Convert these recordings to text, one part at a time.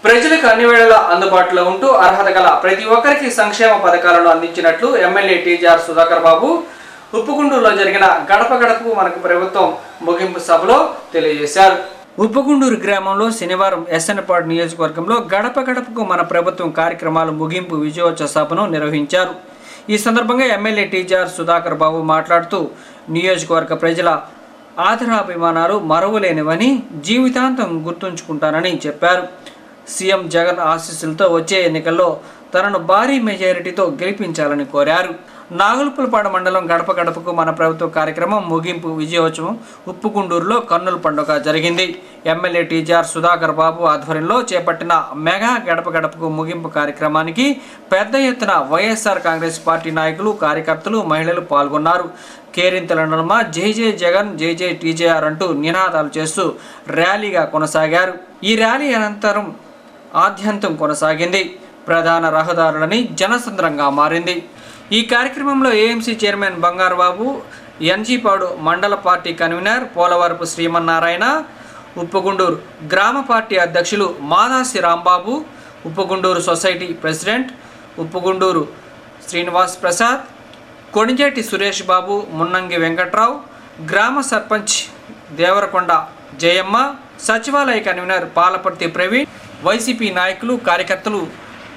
ప్రజలకు అన్ని వేళలా అందుబాటులో ఉంటూ అర్హత గల ప్రతి ఒక్కరికి సంక్షేమ పథకాలను అందించినట్లు ఎమ్మెల్యే టీజీఆర్ సుధాకర్ బాబు ఉప్పుగుండూరులో జరిగిన గడప గడపకు మనకు ప్రభుత్వం ముగింపు సభలో తెలియజేశారు. ఉప్పుగుండూరు గ్రామంలో శనివారం ఎస్ఎన్పాడు నియోజకవర్గంలో గడప గడపకు మన ప్రభుత్వం కార్యక్రమాల ముగింపు విజయోత్సవ సభను నిర్వహించారు. ఈ సందర్భంగా ఎమ్మెల్యే టీజీఆర్ సుధాకర్ బాబు మాట్లాడుతూ నియోజకవర్గ ప్రజల ఆదరాభిమానాలు మరువలేనివని జీవితాంతం గుర్తుంచుకుంటానని చెప్పారు. సీఎం జగన్ ఆశీస్సులతో వచ్చే ఎన్నికల్లో తనను భారీ మెజారిటీతో గెలిపించాలని కోరారు. నాగులుపులపాడు మండలం గడప గడపకు మన ప్రభుత్వ కార్యక్రమం ముగింపు విజయోత్సవం ఉప్పుగుండూరులో కన్నుల పండుగ జరిగింది. ఎమ్మెల్యే టీజీఆర్ సుధాకర్ బాబు ఆధ్వర్యంలో చేపట్టిన మెగా గడప గడపకు ముగింపు కార్యక్రమానికి పెద్ద ఎత్తున వైఎస్ఆర్ కాంగ్రెస్ పార్టీ నాయకులు, కార్యకర్తలు, మహిళలు పాల్గొన్నారు. కేరింతల నడుమ జై జై జగన్, జై జై టీజీఆర్ అంటూ నినాదాలు చేస్తూ ర్యాలీగా కొనసాగారు. ఈ ర్యాలీ అనంతరం ఆద్యంతం కొనసాగింది. ప్రధాన రహదారులని జనసంద్రంగా మారింది. ఈ కార్యక్రమంలో ఏఎంసీ చైర్మన్ బంగారు బాబు, ఎన్జీపాడు మండల పార్టీ కన్వీనర్ పోలవరపు శ్రీమన్నారాయణ, ఉప్పుగుండూరు గ్రామ పార్టీ అధ్యక్షులు మాదాసి రాంబాబు, ఉప్పుగుండూరు సొసైటీ ప్రెసిడెంట్ ఉప్పుగుండూరు శ్రీనివాస్ ప్రసాద్, కొణిజేటి సురేష్ బాబు, మున్నంగి వెంకట్రావు, గ్రామ సర్పంచ్ దేవరకొండ జయమ్మ, సచివాలయ కన్వీనర్ పాలపర్తి ప్రవీణ్, వైసీపీ నాయకులు, కార్యకర్తలు,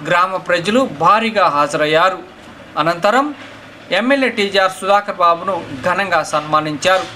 గ్రామ ప్రజలు భారీగా హాజరయ్యారు. అనంతరం ఎమ్మెల్యే టీజీఆర్ సుధాకర్ బాబును ఘనంగా సన్మానించారు.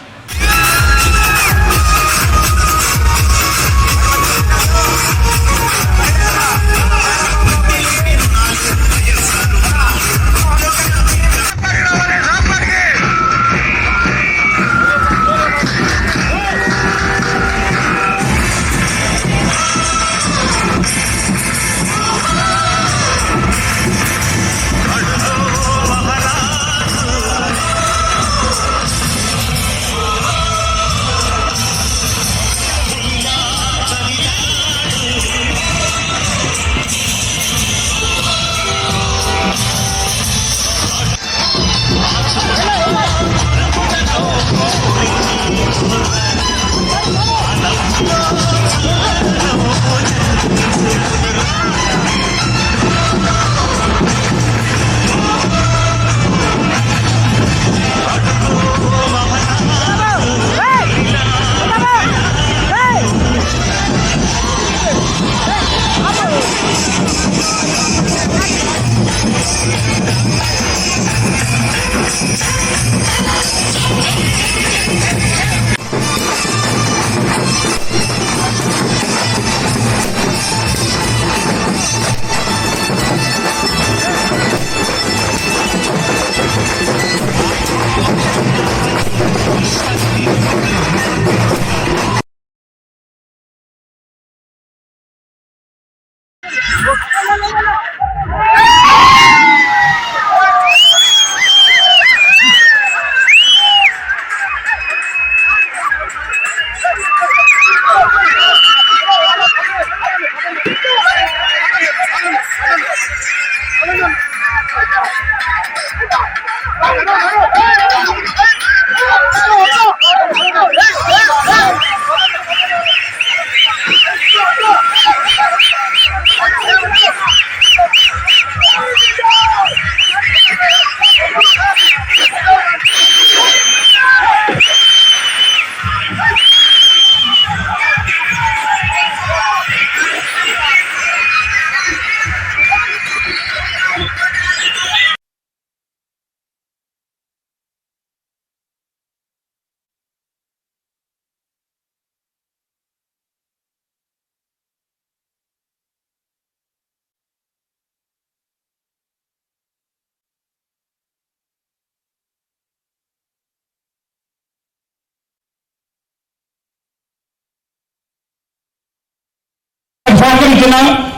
సహకరించిన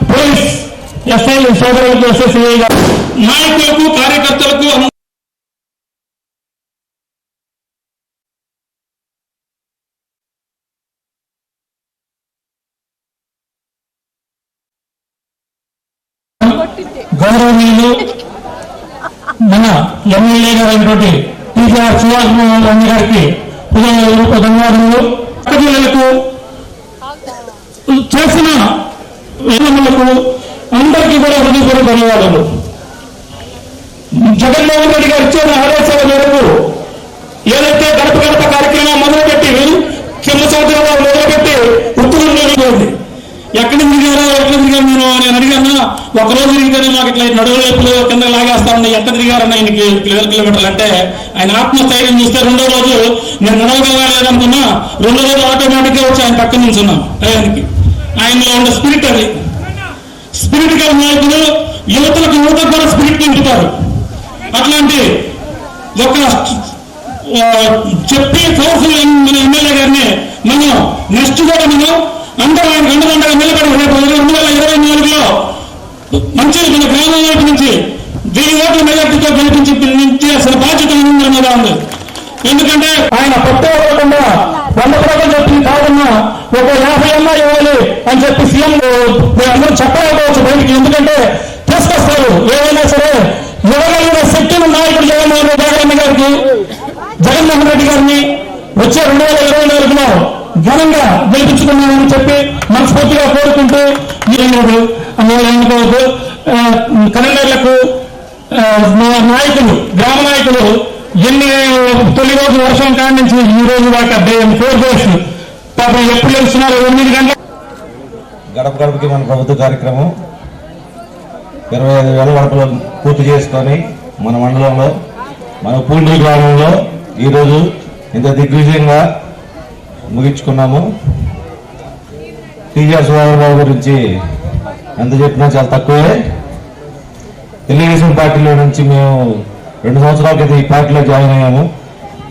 పోలీస్ ఎస్ఐ సోదరులకు, ఎస్ఎస్ఐ నాయకులకు, కార్యకర్తలకు గౌరవనీయులు మన ఎమ్మెల్యే గారైనటువంటి టీజీఆర్ సుధాకర్ గారికి ధన్యవాదాలు. చేసిన వేదములకు అందరికీ కూడా హృదయపూర్వక ధన్యవాదాలు. జగన్మోహన్ రెడ్డి గారు ఇచ్చిన ఆదేశాల మేరకు ఏదైతే గడప గడప కార్యక్రమం మొదలుపెట్టి కింద సంవత్సరంలో మొదలుపెట్టి ఉత్తరం ఎక్కడ తిరిగారు నేను అడిగాను. ఒకరోజు తిరిగితేనే మాకు ఇట్లా నడువులేపులు కింద లాగేస్తా ఉన్నాయి. ఎంత తిరిగారన్న ఆయనకి 12 కిలోమీటర్లు అంటే ఆయన ఆత్మస్థైర్యం చూస్తే రెండో రోజు నేను నడవగలలేదనుకున్నా, రెండో రోజు ఆటోమేటిక్గా వచ్చి ఆయన పక్కన నుంచున్నాం. ఆయనకి ఆయనలో ఉన్న స్పిరిట్, అది స్పిరిట్ గల నాయకులు యువతలకు కూడా స్పిరిట్ నింపుతారు. అట్లాంటి ఒక చెప్పి పవర్ఫుల్ మన ఎమ్మెల్యే గారిని మనం నెక్స్ట్ కూడా మనం అందరూ ఆయన అండదండగా నిలబడి రేపు 2024లో మంచి మన గ్రామం వైపు నుంచి 1000 ఓట్ల మెజార్టీతో గెలిపించాల్సిన బాధ్యత అందరి మీద ఉంది. ఎందుకంటే ఆయన పట్టుకోకుండా 100 రూపాయలు చెప్పి కాకుండా ఒక 50 అన్నా ఇవ్వాలి అని చెప్పి సీఎం అందరూ చెప్పలేకపోవచ్చు బయటికి. ఎందుకంటే తీసుకొస్తారు ఏమైనా సరే ఇవ్వగలిగిన శక్తిని నాయకుడు జగన్మోహన్ రెడ్డి గారిని వచ్చే 2024లో ఘనంగా గెలిపించుకున్నామని చెప్పి మనస్ఫూర్తిగా కోరుకుంటూ అనుకోవద్దు. కన్వీనర్లకు నాయకులు, గ్రామ నాయకులు ఎన్ని తొలి రోజు వర్షం కాడి నుంచి ఈ రోజు దాకా 4 days పాపం ఎప్పుడు వెళ్తున్నారు 8 గంటల గడప గడపకి మన ప్రభుత్వ కార్యక్రమం 25,000 గడపలు పూర్తి చేసుకొని మన మండలంలో మన పూండి గ్రామంలో ఈరోజు ఇంత దిగ్విజయంగా ముగించుకున్నాము. టీజీఆర్ సుధాకర్ బాబు గురించి ఎంత చెప్పినా చాలా తక్కువే. తెలుగుదేశం పార్టీలో నుంచి మేము 2 సంవత్సరాల క్రితం ఈ పార్టీలో జాయిన్ అయ్యాము.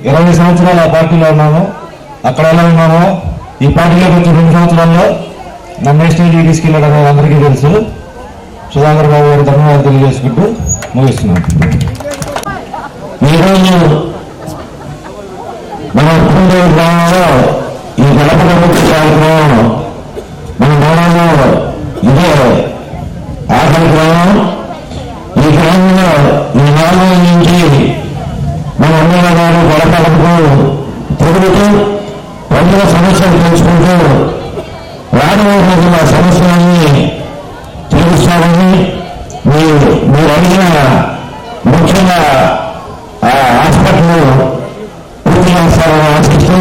20 సంవత్సరాలు ఆ పార్టీలో ఉన్నాము. అక్కడ ఎలా ఉన్నామో ఈ పార్టీలోకి వచ్చి 2 సంవత్సరాల్లో నన్ను స్టేజ్కి తీసుకెళ్ళడం అనేది అందరికీ తెలుసు. సుధాకర్ బాబు గారి ధన్యవాదాలు తెలియజేసుకుంటూ ముగిస్తున్నాం. ఈరోజు మన ఉప్పండి గ్రామంలో ఈ గడప గడప కార్యక్రమం మన గ్రామంలో ఇదే ఆఖరి గ్రామం. ఈ గ్రామంలో ఈ గ్రామం నుంచి మన ఎమ్మెల్యే గారు గడప గడపకు తిరుగుతూ ప్రజల సమస్యలు తెలుసుకుంటూ రాబోయే సమస్యలన్నీ తెలుస్తామని మీరు అడిగిన ముఖ్యంగా హాస్పిటల్ పూర్తి చేస్తారని ఆశిస్తూ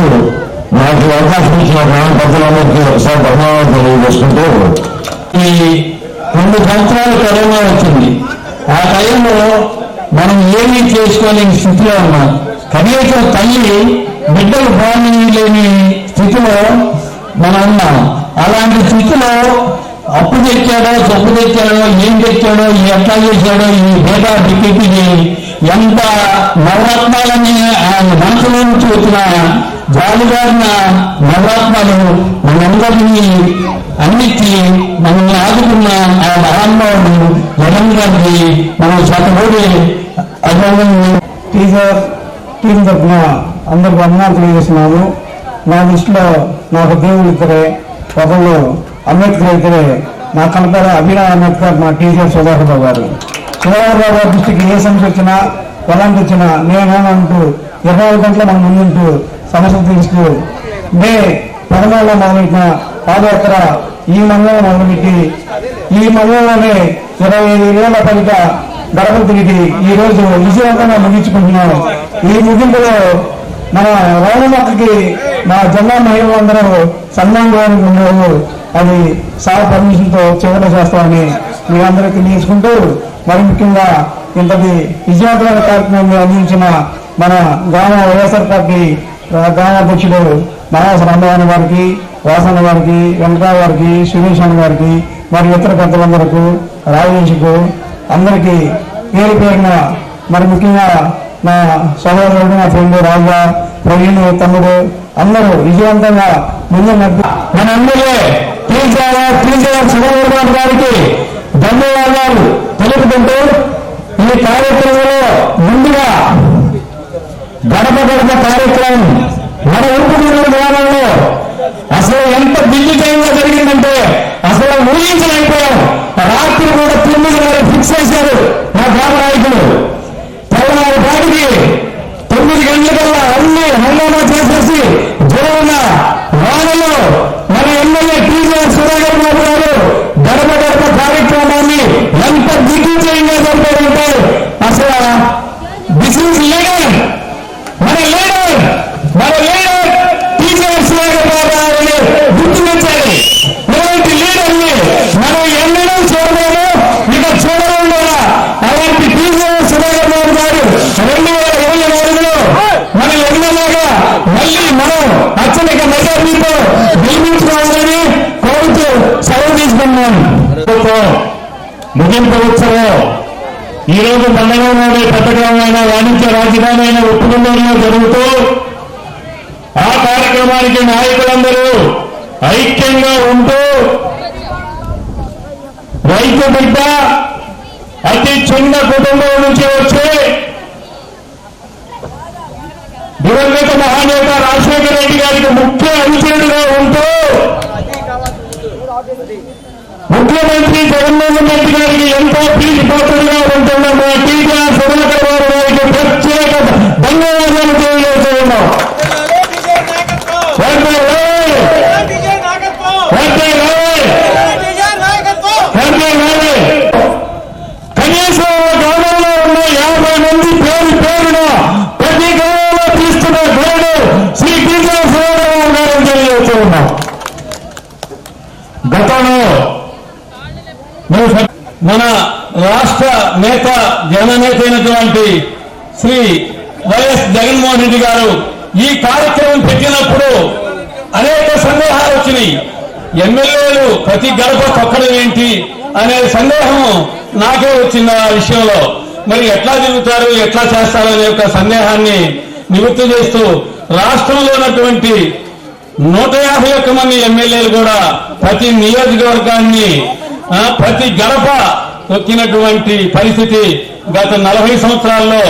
నాకు అవకాశం ఇచ్చిన గ్రామ ప్రజలందరికీ ఒకసారి ధన్యవాదాలు తెలియజేసుకుంటూ, ఈ 2 సంవత్సరాలు కరోనా వచ్చింది. ఆ టైంలో మనం ఏమీ చేసుకోలేని స్థితిలో ఉన్నాం. కనీసం తల్లి బిడ్డలు బాగులేని స్థితిలో మనం ఉన్నాం. అలాంటి స్థితిలో అప్పు తెచ్చాడో సొప్పు తెచ్చాడో ఏం తెచ్చాడో ఎట్లా చేశాడో ఈ బేటా టికెట్కి ఎంత నవరత్నాలని ఆయన మనసులో నుంచి వచ్చిన జాలిగారిన నవరత్నాలు మనందరినీ అందించి మనల్ని ఆదుకున్న ఆ మహానుభావుడు జగన్ గారికి మనం శతకోటి అభినందనలు. టీజర్ టీం తరఫున అందరికి వందనాలు తెలియజేస్తున్నాను. నా దృష్టిలో నాకు దేవుడు ఇద్దరే, ఒకళ్ళు అంబేద్కర్ అయితే నా కనపడ అభినవ్ అంబేద్కర్, మా టీచర్ సుధాకర్ బాబు గారు. సుధాకర్ బాబు గారి దృష్టికి ఏ సమస్య వచ్చినా ఎలాంటి వచ్చినా నేనేమంటూ 24 గంటల మన ముందుంటూ సమస్యలు తీరుస్తూ మే 14లో మొదలెట్టిన పాదయాత్ర ఈ మండలంలో మొదలుపెట్టి ఈ మండలంలోనే 25 ఏళ్ల పైన గడపలు తిరిగి ఈ రోజు విజయవంతంగా ముగించుకుంటున్నాం. ఈ ముగింపులో మన రౌనమ్మకి మా జిల్లా మహిళలందరూ సన్మానం ఉన్నారు. అది సార్ పర్మిషన్తో చివరి చేస్తామని మీ అందరూ తెలియజేసుకుంటూ, మరి ముఖ్యంగా ఇంతటి విజయవంతమైన కార్యక్రమాన్ని అందించిన మన గ్రామ వైఎస్ఆర్ పార్టీ గ్రామాధ్యక్షుడు మహాస రామవాణి గారికి, వాసన్న గారికి, వెంకటా గారికి, సురేష్ అన్న గారికి, మరి ఇతర పెద్దలందరకు, రాజేష్కు అందరికీ పేరు పేరున, మరి ముఖ్యంగా నా సహోదరుడు, నా ఫ్రెండ్ రాజా, ప్రవీణ్ తమ్ముడు అందరూ విజయవంతంగా ముందు మన ఎమ్మెల్యే టీజీఆర్ సుధాకర్ బాబు గారికి ధన్యవాదాలు తెలుపుకుంటూ, ఈ కార్యక్రమంలో ముందుగా గడప గడప కార్యక్రమం మన ఉప్పుగూరు గ్రామంలో అసలు ఎంత దిగ్విజయంగా జరిగిందంటే అసలు ఊహించలేకపోయాం. రాత్రి కూడా 9 ఫిక్స్ చేశారు మా గ్రామ నాయకులు. తెల్లవారి పాటికి 9 గంటలకల్లా అన్ని హంగామా చేసేసి జరుగుతున్న వానలో మన ఎమ్మెల్యే టీజీఆర్ సుధాకర్ బాబు గారు ముగింపు ఉత్సవం ఈ రోజు మండలంలోని పెద్ద గ్రామమైన వాణిజ్య రాజధాని అయిన ఉప్పుగుండూరులో జరుగుతూ ఆ కార్యక్రమానికి నాయకులందరూ ఐక్యంగా ఉంటూ రైతు బిడ్డ అతి చిన్న కుటుంబం నుంచి వచ్చి దివంగత మహానేత రాజశేఖర రెడ్డి గారికి ముఖ్య అనుచరుడుగా ఉంటూ ముఖ్యమంత్రి జగన్మోహన్ రెడ్డి గారికి ఎంతో ప్రీతిపాత్రుడుగా ఉంటున్న మా టీఆర్ సుధాకర్ బాబు గారికి ప్రత్యేక ధన్యవాదాలు తెలియజేస్తూ ఉన్నాం. కనీసం గ్రామంలో ఉన్న 50 మంది పేరు పేరున ప్రతి గ్రామంలో తీసుకున్న పేరు శ్రీ టీఆర్ సుధాకర్ బాబు గారిని తెలియజేస్తూ ఉన్నాం. గతంలో మన రాష్ట్ర నేత జననేత అయినటువంటి శ్రీ వైఎస్ జగన్మోహన్ రెడ్డి గారు ఈ కార్యక్రమం పెట్టినప్పుడు అనేక సందేహాలు వచ్చినాయి. ఎమ్మెల్యేలు ప్రతి గడప తొక్కడం ఏంటి అనే సందేహం నాకే వచ్చింది ఆ విషయంలో. మరి ఎట్లా తిరుగుతారు, ఎట్లా చేస్తారు అనే ఒక సందేహాన్ని నివృత్తి చేస్తూ రాష్ట్రంలో ఉన్నటువంటి 151 మంది ఎమ్మెల్యేలు కూడా ప్రతి నియోజకవర్గాన్ని ప్రతి గడప తొక్కినటువంటి పరిస్థితి గత 40 సంవత్సరాల్లో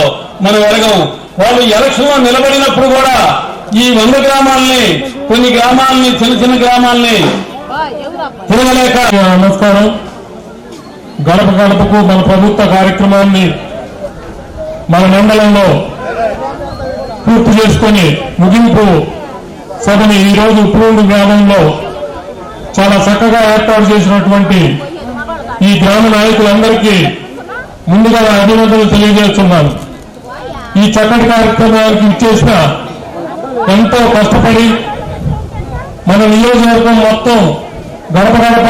మనం ఎరగం. వాళ్ళు ఎలక్షన్ లో నిలబడినప్పుడు కూడా ఈ 100 గ్రామాలని, కొన్ని గ్రామాలని, చిన్న చిన్న గ్రామాలని తిరగలేక. నమస్కారం. గడప గడపకు మన ప్రభుత్వ కార్యక్రమాన్ని మన మండలంలో పూర్తి చేసుకుని ముగింపు సభని ఈరోజు ఉప్పుగూండు గ్రామంలో చాలా చక్కగా ఏర్పాటు చేసినటువంటి ఈ గ్రామ నాయకులందరికీ ముందుగా అభినందనలు తెలియజేస్తున్నాను. ఈ చక్కటి కార్యక్రమానికి ఇచ్చేసిన ఎంతో కష్టపడి మన నియోజకవర్గం మొత్తం గడప గడప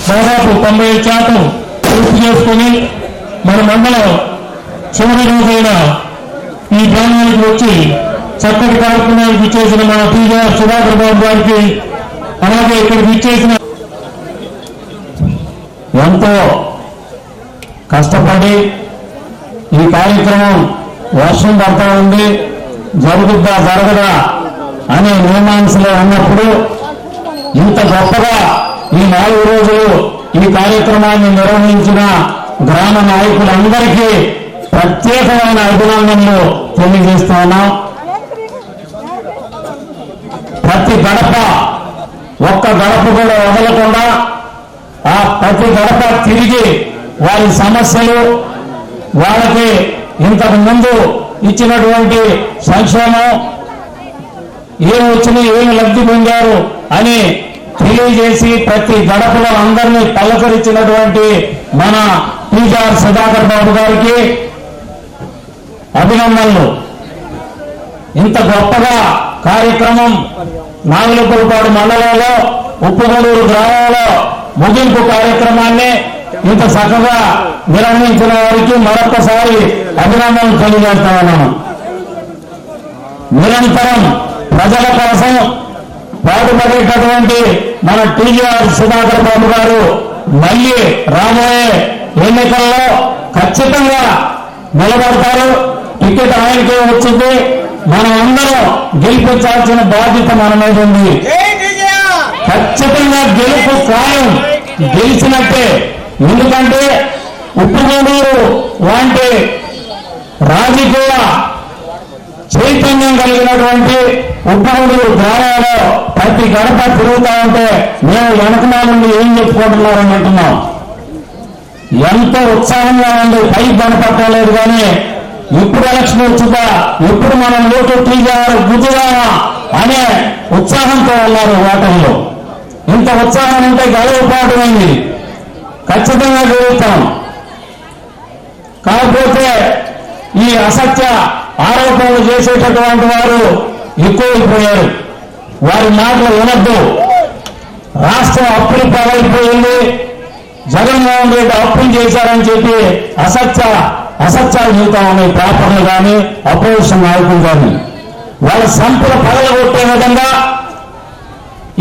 దాదాపు 90% పూర్తి చేసుకుని మన మండలం చివరి రోజైన ఈ గ్రామానికి వచ్చి చక్కటి కార్యక్రమానికి ఇచ్చేసిన మన టీఆర్ సుధాకర్ బాబు గారికి, అలాగే ఇక్కడికి ఇచ్చేసిన ఎంతో కష్టపడి ఈ కార్యక్రమం వర్షం పడతా ఉంది, జరుగుద్దా జరగదా అనే మీమాంసలో ఉన్నప్పుడు ఇంత గొప్పగా ఈ 4 రోజులు ఈ కార్యక్రమాన్ని నిర్వహించిన గ్రామ నాయకులందరికీ ప్రత్యేకమైన అభినందనలు తెలియజేస్తా ఉన్నాం. ప్రతి గడప, ఒక్క గడప కూడా వదలకుండా ఆ ప్రతి గడప తిరిగి వారి సమస్యలు, వాళ్ళకి ఇంతకు ముందు ఇచ్చినటువంటి సంక్షేమం ఏమి వచ్చినాయి, ఏమి లబ్ధి పొందారు అని తెలియజేసి ప్రతి గడపలో అందరినీ పలకరించినటువంటి మన టీఆర్ సుధాకర్ బాబు గారికి అభినందనలు. ఇంత గొప్పగా కార్యక్రమం నాగులపల్లిపాడు మండలంలో ఉప్పుగూడూరు గ్రామంలో ముగింపు కార్యక్రమాన్ని ఇంత చక్కగా నిర్వహించిన వారికి మరొకసారి అభినందనలు తెలియజేస్తా ఉన్నాను. నిరంతరం ప్రజల కోసం పాటుపడేటటువంటి మన టీఆర్ సుధాకర్ బాబు గారు మళ్ళీ రాబోయే ఎన్నికల్లో ఖచ్చితంగా నిలబడతారు. టికెట్ ఆయనకే వచ్చింది. మనం అందరం గెలిపించాల్సిన బాధ్యత మన మీద ఉంది. ఖచ్చితంగా గెలుపు ఖాయం, గెలిచినట్టే. ఎందుకంటే ఉప్పుగూడూరు లాంటి రాజకీయ చైతన్యం కలిగినటువంటి ఉప్పుగూడూరు గ్రామంలో ప్రతి గడప తిరుగుతా ఉంటే మేము వెనకమా నుండి ఏం చెప్పుకుంటున్నారని అంటున్నాం. ఎంతో ఉత్సాహంగా ఉంది, పైకి కనపట్టలేదు. కానీ ఎప్పుడు ఎలక్షన్ వచ్చిందా, ఎప్పుడు మనం ఓటు టీఆర్ గుద్దుదామా అనే ఉత్సాహంతో ఉన్నారు ఓటర్లు. ఇంత ఉత్సాహం ఉంటే గెలవపాటమైంది. ఖచ్చితంగా గెలుస్తాం. కాకపోతే ఈ అసత్య ఆరోపణలు చేసేటటువంటి వారు ఎక్కువైపోయారు. వారి మాటలు వినద్దు. రాష్ట్రం అప్పులు పాలైపోయింది, జగన్మోహన్ రెడ్డి అప్పులు చేశారని చెప్పి అసత్యాలు చెబుతా ఉన్నాయి పేపర్లు కానీ, అపోజిషన్ నాయకులు కానీ. వాళ్ళ సంపద పగలగొట్టే విధంగా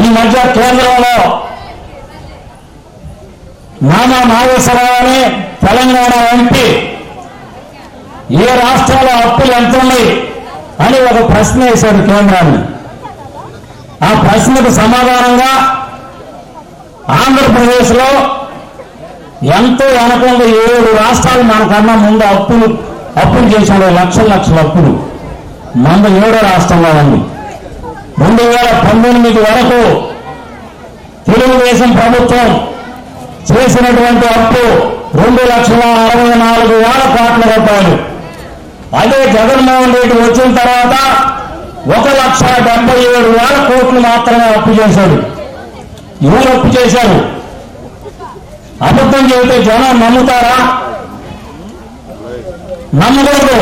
ఈ మధ్య కేంద్రంలో నామా నాగేశ్వరరావు తెలంగాణ ఎంపీ ఏ రాష్ట్రాల అప్పులు ఎంత ఉన్నాయి అని ఒక ప్రశ్న వేశాడు కేంద్రాన్ని. ఆ ప్రశ్నకు సమాధానంగా ఆంధ్రప్రదేశ్లో ఎంతో వెనకుండా 7 రాష్ట్రాలు మనకన్నా ముందు అప్పులు చేశాడు. లక్షల అప్పులు మన 7వ రాష్ట్రంలో ఉంది. 2019 వరకు తెలుగుదేశం ప్రభుత్వం చేసినటువంటి అప్పు 2,64,000 కోట్ల రూపాయలు. అదే జగన్మోహన్ రెడ్డి వచ్చిన తర్వాత 1,77,000 కోట్లు మాత్రమే అప్పు చేశాడు. ఎవరు అప్పు చేశారు? అబద్ధం చెబితే జనం నమ్ముతారా? నమ్మకూడదు.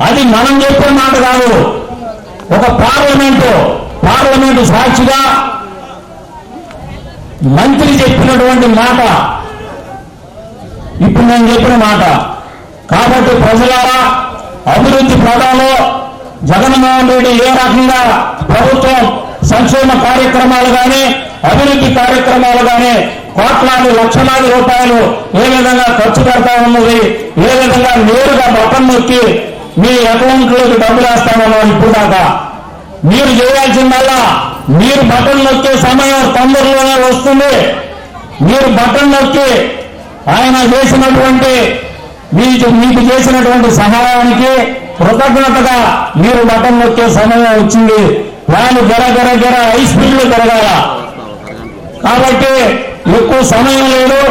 అది మనం చెప్పిన మాట కాదు. ఒక పార్లమెంటు సాక్షిగా మంత్రి చెప్పినటువంటి మాట, ఇప్పుడు నేను చెప్పిన మాట. కాబట్టి ప్రజలారా, అభివృద్ధి పదంలో జగన్మోహన్ రెడ్డి ఏ రకంగా ప్రభుత్వం సంక్షేమ కార్యక్రమాలు కానీ అభివృద్ధి కార్యక్రమాలు కానీ కోట్లాది లక్షలాది రూపాయలు ఏ విధంగా ఖర్చు పెడతా ఉన్నది, ఏ విధంగా నేరుగా బటన్ నొక్కి మీ అకౌంట్లోకి డబ్బులు వేస్తామన్నారు. ఇప్పుడు దాకా మీరు చేయాల్సిందల్లా, మీరు బటన్ నొక్కే సమయం తొందరలోనే వస్తుంది. మీరు బటన్ నొక్కి ఆయన చేసినటువంటి మీకు చేసినటువంటి సహాయానికి కృతజ్ఞతగా మీరు బటన్ నొక్కే సమయం వచ్చింది. వాళ్ళు గర హై స్పీడ్ లో పెరగాల. కాబట్టి ఎక్కువ సమయం లేదు.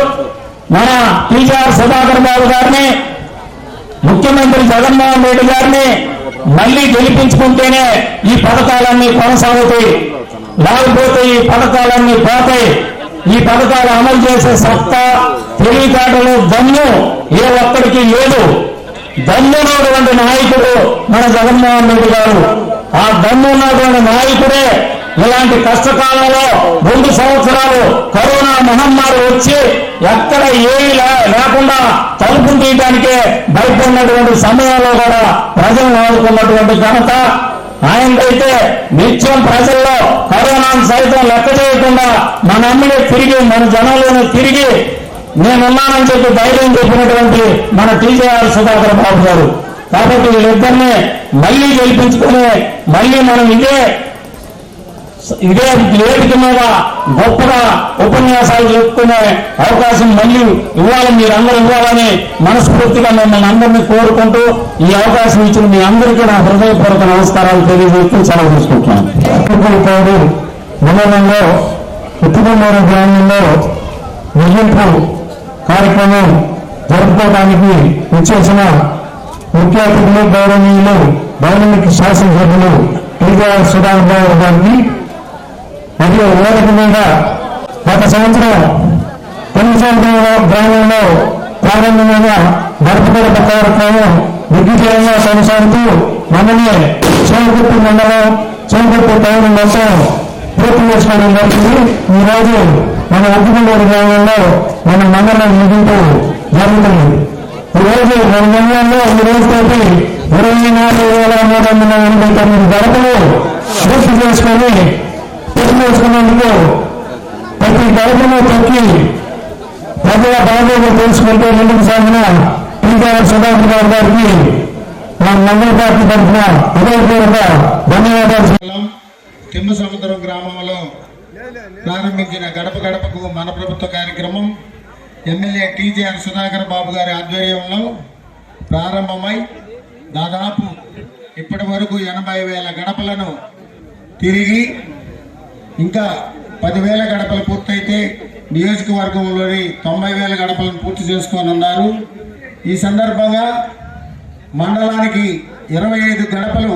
మన టీజీఆర్ సుధాకర్ బాబు గారిని, ముఖ్యమంత్రి జగన్మోహన్ రెడ్డి గారిని మళ్లీ గెలిపించుకుంటేనే ఈ పథకాలన్నీ కొనసాగుతాయి. లేకపోతే ఈ పథకాలన్నీ పోతాయి. ఈ పథకాలు అమలు చేసే సత్తా, తెలివితేటలు, దమ్ము ఏ ఒక్కడికి లేదు. దమ్మున్నటువంటి నాయకుడు మన జగన్మోహన్ రెడ్డి గారు. ఆ దమ్మున్నటువంటి నాయకుడే ఇలాంటి కష్టకాలంలో 2 సంవత్సరాలు కరోనా మహమ్మారి వచ్చి ఎక్కడ ఏమీ లేకుండా తలుపులు తీయడానికే భయపడినటువంటి సమయంలో కూడా ప్రజలను ఆదుకున్నటువంటి ఘనత ఆయనకైతే నిత్యం ప్రజల్లో కరోనాను సైతం లెక్క చేయకుండా మన అమ్మిడే తిరిగి మన జనంలోనే తిరిగి నేనున్నానని చెప్పి ధైర్యం చెప్పినటువంటి మన టీజీఆర్ సుధాకర్ బాబు గారు. కాబట్టి వీళ్ళిద్దరినీ మళ్లీ గెలిపించుకుని మళ్లీ మనం ఇదే వేదిక మీద గొప్పగా ఉపన్యాసాలు చెప్పుకునే అవకాశం మళ్లీ ఇవ్వాలి, మీరందరూ ఇవ్వాలని మనస్ఫూర్తిగా మిమ్మల్ని అందరినీ కోరుకుంటూ ఈ అవకాశం ఇచ్చిన మీ అందరికీ నా హృదయపూర్వక నమస్కారాలు తెలియజేస్తూ సెలవు తీసుకుంటున్నాను. మండలంలో ఉత్తమూరు గ్రామంలో ముగింపు కార్యక్రమం జరుపుకోవడానికి వచ్చేసిన ముఖ్య అతిథులు, గౌరవనీయులు, డైనమిక్ శాసనసభ్యులు టీజీఆర్ సుధాకర్ బాబు గారిని, మరియు వేదిక గత సంవత్సరం గ్రామంలో ప్రారంభమైన గడప కార్యక్రమం దిగ్విజయంగా కొనసాగుతూ మనమే చేమకుర్తి మండలం, చేమకుర్తి టౌన్ మొత్తం పూర్తి చేసుకోవడం జరిగింది. ఈరోజు మన ఉప్పుకుండూరు గ్రామంలో మన మండలం ముగింపు జరుగుతుంది. ఈరోజు మన మండలంలో ఈ రోజుతోటి 24,389 గడపలు పూర్తి చేసుకుని చేసుకున్నందుకు ప్రతి గడపను తొక్కి ప్రజల బాధ్యతలు తెలుసుకుంటూ ముందుకు సాగిన టీజీఆర్ సుధాకర్ బాబు గారికి మా మండల పార్టీ తరఫున హృదయపూర్వక ధన్యవాదాలు. తిమ్మసముద్రం గ్రామంలో ప్రారంభించిన గడప గడపకు మన ప్రభుత్వ కార్యక్రమం ఎమ్మెల్యే టీజీఆర్ సుధాకర్ బాబు గారి ఆధ్వర్యంలో ప్రారంభమై దాదాపు ఇప్పటి వరకు 80,000 గడపలను తిరిగి ఇంకా 10,000 గడపలు పూర్తయితే నియోజకవర్గంలోని 90,000 గడపలను పూర్తి చేసుకోనున్నారు. ఈ సందర్భంగా మండలానికి 25 గడపలు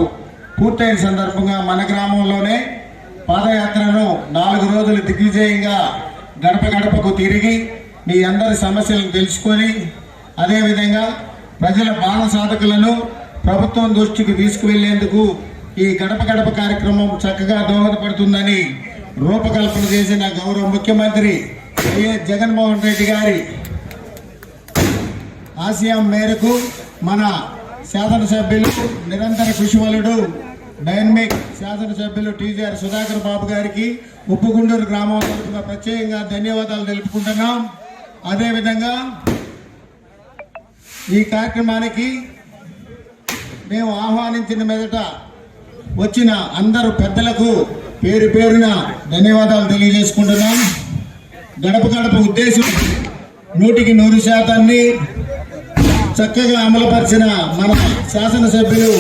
పూర్తయిన సందర్భంగా మన గ్రామంలోనే పాదయాత్రను 4 రోజులు దిగ్విజయంగా గడప గడపకు తిరిగి మీ అందరి సమస్యలను తెలుసుకొని అదేవిధంగా ప్రజల బాల సాధకులను ప్రభుత్వం దృష్టికి తీసుకువెళ్లేందుకు ఈ గడప గడప కార్యక్రమం చక్కగా దోహదపడుతుందని రూపకల్పన చేసిన గౌరవ ముఖ్యమంత్రి వైఎస్ జగన్మోహన్ రెడ్డి గారి ఆశయం మేరకు మన శాసనసభ్యులు నిరంతర కృషివలుడు డైనమిక్ శాసనసభ్యులు టీజీఆర్ సుధాకర్ బాబు గారికి ఉప్పుగుండూరు గ్రామం తరఫున ప్రత్యేకంగా ధన్యవాదాలు తెలుపుకుంటున్నాం. అదేవిధంగా ఈ కార్యక్రమానికి మేము ఆహ్వానించిన మీదట వచ్చిన అందరు పెద్దలకు పేరు పేరున ధన్యవాదాలు తెలియజేసుకుంటున్నాం. గడప గడప ఉద్దేశం 100% చక్కగా అమలుపరిచిన మన శాసనసభ్యులు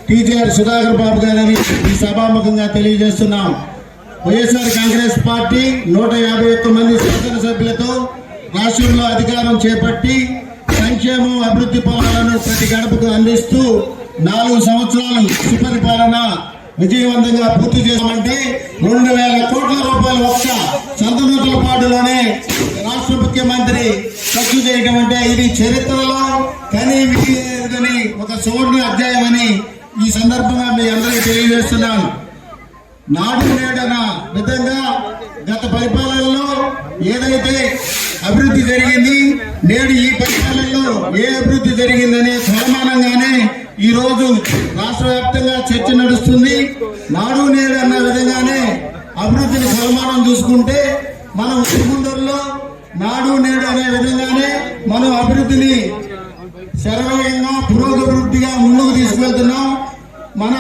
టీజీఆర్ సుధాకర్ బాబు గారిని ఈ సభాముఖంగా తెలియజేస్తున్నాం. వైఎస్ఆర్ కాంగ్రెస్ పార్టీ 151 మంది శాసనసభ్యులతో రాష్ట్రంలో అధికారం చేపట్టి సంక్షేమం అభివృద్ధి పాలనను ప్రతి గడపకు అందిస్తూ 4 సంవత్సరాలు సుపరిపాలన విజయవంతంగా పూర్తి చేశామంటే 2,000 కోట్ల రూపాయల ఒక్క సొంత నోట్ల పాటులోనే రాష్ట్ర ముఖ్యమంత్రి ఖర్చు చేయడం అంటే ఇది చరిత్రలో కానీ ఒక సువర్ణ అధ్యాయం అని ఈ సందర్భంగా మీ అందరికీ తెలియజేస్తున్నాను. నాడు నేడన విధంగా గత పరిపాలనలో ఏదైతే అభివృద్ధి జరిగింది, నేడు ఈ పరిపాలనలో ఏ అభివృద్ధి జరిగిందనే సమానంగానే ఈ రోజు రాష్ట్ర వ్యాప్తంగా చర్చ నడుస్తుంది. నాడు నేడు అన్న విధంగానే అభివృద్ధిని సమానం చూసుకుంటే మనం ముందరలో నాడు నేడు అనే విధంగానే మనం అభివృద్ధిని శరవేగంగా పురోగభివృద్ధిగా ముందుకు తీసుకెళ్తున్నాం. మన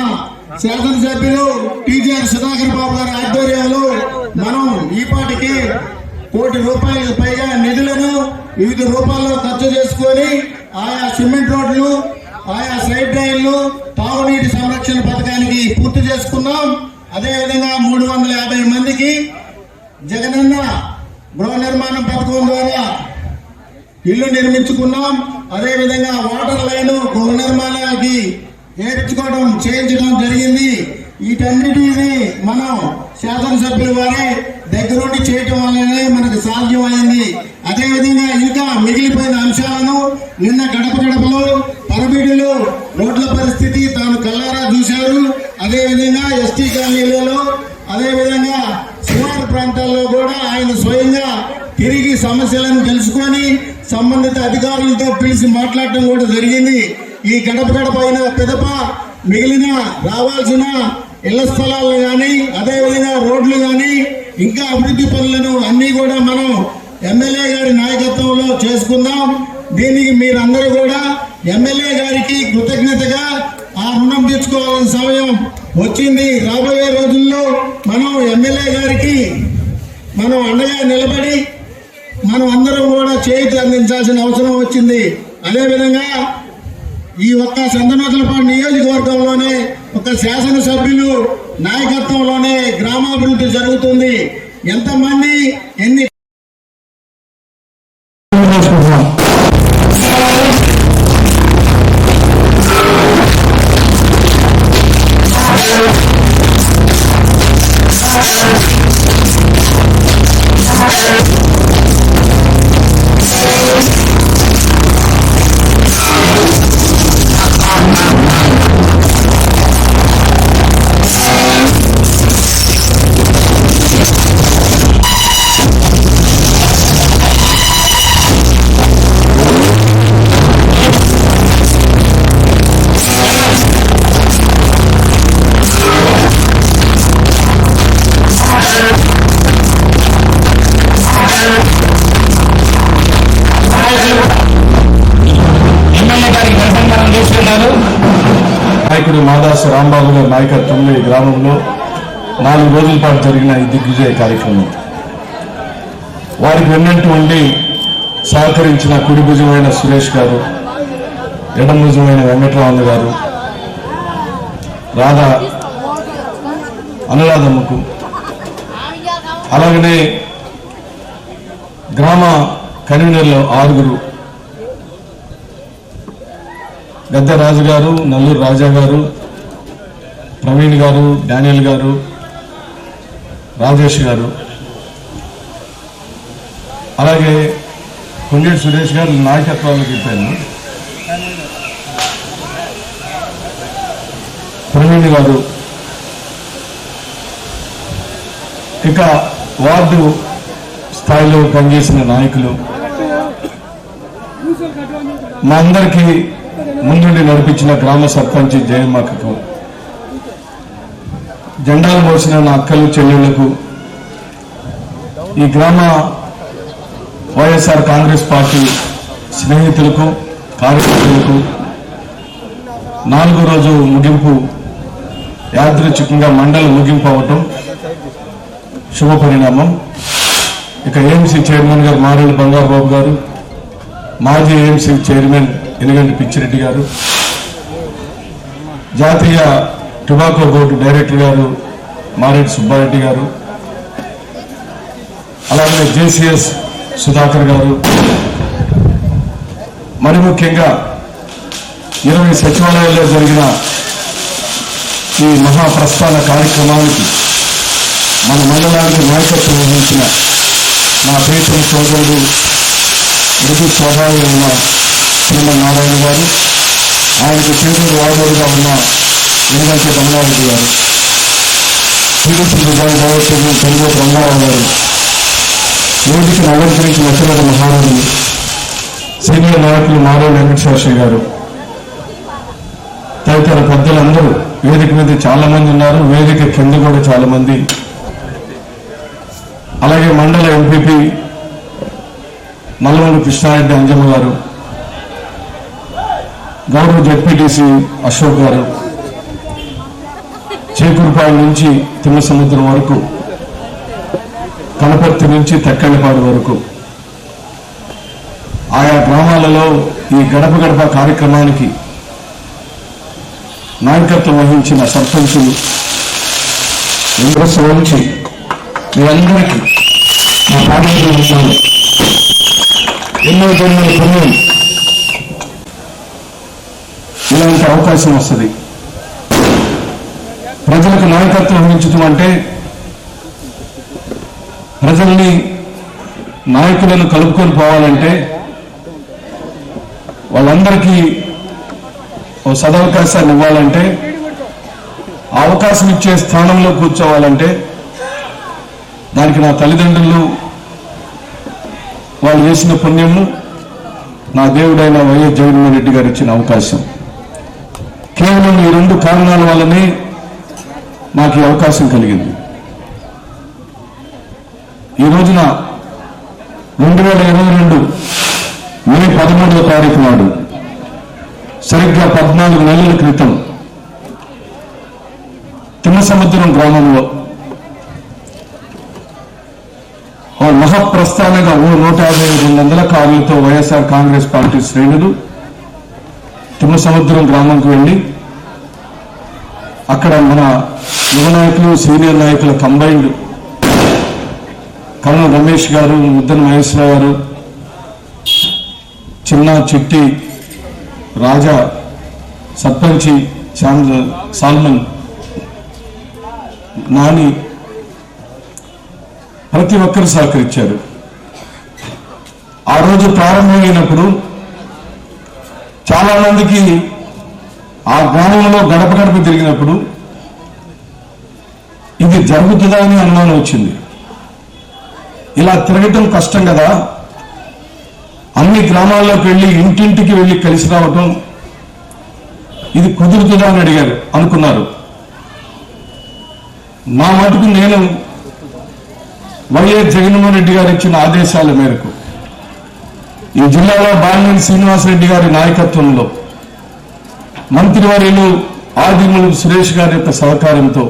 శాసనసభ్యులు టీజీఆర్ సుధాకర్ బాబు గారి ఆధ్వర్యంలో మనం ఈపాటికి ₹1 కోటి పైగా నిధులను వివిధ రూపాల్లో ఖర్చు చేసుకొని ఆయా సిమెంట్ రోడ్లు, ఆయా సైడ్ డ్రైన్లు, తాగునీటి సంరక్షణ పథకానికి పూర్తి చేసుకున్నాం. అదేవిధంగా 350 మందికి జగనన్న గృహ నిర్మాణం పథకం ద్వారా ఇల్లు నిర్మించుకున్నాం. అదేవిధంగా వాటర్ లైన్ గృహ నిర్మాణానికి చేయించడం జరిగింది. వీటన్నిటిని మనం శాసనసభ్యుల వారి దగ్గరుండి చేయటం వల్లనే మనకు సాధ్యమైంది. అదేవిధంగా ఇంకా మిగిలిపోయిన అంశాలను నిన్న గడప గడపలో పరబీడులో రోడ్ల పరిస్థితి తాను కల్లారా చూశారు. అదేవిధంగా ఎస్టీ కాలనీలలో, అదేవిధంగా శివారు ప్రాంతాల్లో కూడా ఆయన స్వయంగా తిరిగి సమస్యలను తెలుసుకొని సంబంధిత అధికారులతో పిలిచి మాట్లాడటం కూడా జరిగింది. ఈ గడప గడప అయిన పిదప మిగిలిన రావాల్సిన ఇళ్ల స్థలాలు కానీ, అదేవిధంగా రోడ్లు కానీ, ఇంకా అభివృద్ధి పనులను అన్ని కూడా మనం ఎమ్మెల్యే గారి నాయకత్వంలో చేసుకుందాం. దీనికి మీరందరూ కూడా ఎమ్మెల్యే గారికి కృతజ్ఞతగా ఆ రుణం తీర్చుకోవాల్సిన సమయం వచ్చింది. రాబోయే రోజుల్లో మనం ఎమ్మెల్యే గారికి మనం అండగా నిలబడి మనం అందరం కూడా చేయూత అందించాల్సిన అవసరం వచ్చింది. అదేవిధంగా ఈ ఒక్క సంతనోతులపాడు నియోజకవర్గంలోనే ఒక శాసనసభ్యులు నాయకత్వంలోనే గ్రామాభివృద్ధి జరుగుతుంది. ఎంతమంది ఎన్ని నాయకుడు మాదాసు రాంబాబు గారి నాయకత్వంలో ఈ గ్రామంలో 4 రోజుల పాటు జరిగిన ఈ దిగ్విజయ కార్యక్రమం వారికి వెన్నటువంటి సహకరించిన కుడి భుజమైన సురేష్ గారు, ఎడమ భుజమైన వెంకటరామన్న గారు, రాధా అనురాధమ్మకు, అలాగనే గ్రామ కన్వీనర్లు 6 గద్దరాజు గారు, నల్లూరు రాజా గారు, ప్రవీణ్ గారు, డానియల్ గారు, రాజేష్ గారు, అలాగే కొండేటి సురేష్ గారు నాయకత్వాలు చెప్పాను, ప్రవీణ్ గారు, ఇక వార్డు స్థాయిలో పనిచేసిన నాయకులు, మా అందరికీ ముందుండి నడిపించిన గ్రామ సర్పంచ్ జయమ్మకు, జెండాలు మోసిన నా అక్కలు చెల్లెళ్లకు, ఈ గ్రామ వైఎస్ఆర్ కాంగ్రెస్ పార్టీ స్నేహితులకు కార్యకర్తలకు 4వ రోజు ముగింపు యాదృచ్ఛికంగా మండలి ముగింపు అవటం శుభ పరిణామం. ఇక ఏఎంసీ చైర్మన్ గారు మారేడు బంగారు బాబు గారు, మాజీ ఏఎంసీ చైర్మన్ ఎనిగంటి పిచ్చిరెడ్డి గారు, జాతీయ టొబాకో బోర్డు డైరెక్టర్ గారు మారేడు సుబ్బారెడ్డి గారు, అలాగే జేసీఎస్ సుధాకర్ గారు, మరి ముఖ్యంగా 20 సచివాలయాల్లో జరిగిన ఈ మహాప్రస్థాన కార్యక్రమానికి మన మండలానికి నాయకత్వం వహించిన నా ప్రియతమ సోదరుడు మృదు స్వభావమైన శ్రీమన్ నారాయణ గారు, ఆయనకు చేతులు వాడోడుగా ఉన్న ఎనిగంటి బంగారెడ్డి గారు, టీడీపీ విభాగ డైరెక్టర్ తెలుగు రంగారావు గారు, వేదికను అలంకరించిన అఖిల మహారాజులు, సీనియర్ నాయకులు మారేడు వెంకటశాస్త్రి గారు, తదితర పెద్దలందరూ వేదిక మీద చాలా మంది ఉన్నారు. వేదిక కింద కూడా చాలా మంది, అలాగే మండల ఎంపీపీ మల్లమూరి కృష్ణారెడ్డి అంజమ్మ గారు, గౌరవ జెడ్పీటీసీ అశోక్ గారు, చేకూరుపాడు నుంచి తిమ్మసముద్రం వరకు, కనపర్తి నుంచి తెక్కళ్ళపాడు వరకు ఆయా గ్రామాలలో ఈ గడప గడప కార్యక్రమానికి నాయకత్వం వహించిన సర్పంచులు నుంచి మీ అందరికీ నా పాఠశాల ఎన్నో జన్మల పుణ్యం ఇలాంటి అవకాశం వస్తుంది. ప్రజలకు నాయకత్వం వహించడం అంటే ప్రజల్ని నాయకులను కలుపుకొని పోవాలంటే వాళ్ళందరికీ ఓ సదవకాశాన్ని ఇవ్వాలంటే, అవకాశం ఇచ్చే స్థానంలో కూర్చోవాలంటే దానికి నా తల్లిదండ్రులు వాళ్ళు చేసిన పుణ్యము, నా దేవుడైన వైఎస్ జగన్మోహన్ రెడ్డి గారు ఇచ్చిన అవకాశం. కేవలం ఈ 2 కారణాల వల్లనే నాకు ఈ అవకాశం కలిగింది. ఈ రోజున 2022 మే 13వ తారీఖు నాడు, సరిగ్గా 14 నెలల క్రితం తిమ్మసముద్రం గ్రామంలో ఓ మహాప్రస్థానంగా 152 కార్లతో వైఎస్ఆర్ కాంగ్రెస్ పార్టీ శ్రేణులు తిమ్మసముద్రం గ్రామంకు వెళ్ళి అక్కడ మన యువ నాయకులు సీనియర్ నాయకుల కంబైన్డ్ కర్నూలు రమేష్ గారు, ముద్దన మహేశ్వరరావు గారు, చిన్న చిట్టి రాజా, సర్పంచి సాల్మన్, నాని, ప్రతి ఒక్కరు సహకరించారు. ఆ రోజు ప్రారంభమైనప్పుడు చాలా మందికి ఆ గ్రామంలో గడప గడప తిరిగినప్పుడు ఇది జరుగుతుందా అని అనుమానం వచ్చింది. ఇలా తిరగటం కష్టం కదా, అన్ని గ్రామాల్లోకి వెళ్ళి ఇంటింటికి వెళ్ళి కలిసి రావటం ఇది కుదురుతుందా అని అడిగారు, అనుకున్నారు. నా మటుకు నేను వైఎస్ జగన్మోహన్ రెడ్డి గారు ఇచ్చిన ఆదేశాల మేరకు ఈ జిల్లాలో బాలినేని శ్రీనివాసరెడ్డి గారి నాయకత్వంలో మంత్రివర్యులు ఆదిమూలపు సురేష్ గారి యొక్క సహకారంతో,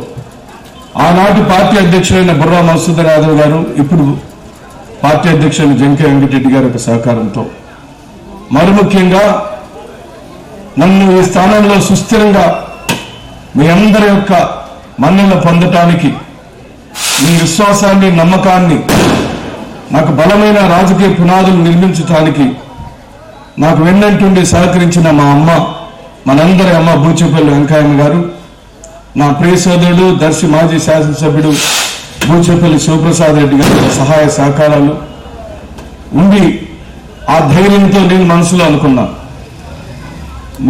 ఆనాటి పార్టీ అధ్యక్షులైన బుర్రా మధుసూదన్ యాదవ్ గారు, ఇప్పుడు పార్టీ అధ్యక్షులు జంకే వెంకటరెడ్డి గారి యొక్క సహకారంతో, మరి ముఖ్యంగా నన్ను ఈ స్థానంలో సుస్థిరంగా మీ అందరి యొక్క మన్ననలు పొందటానికి, మీ విశ్వాసాన్ని, నమ్మకాన్ని, నాకు బలమైన రాజకీయ పునాదులు నిర్మించడానికి నాకు వెన్నంటుండి సహకరించిన మా అమ్మ, మనందరి అమ్మ బూచేపల్లి వెంకయ్యమ్మ గారు, నా ప్రియ సోదరుడు దర్శి మాజీ శాసనసభ్యుడు బూచేపల్లి శివప్రసాద్ రెడ్డి గారి సహాయ సహకారాలు ఉండి ఆ ధైర్యంతో నేను మనసులో అనుకున్నా,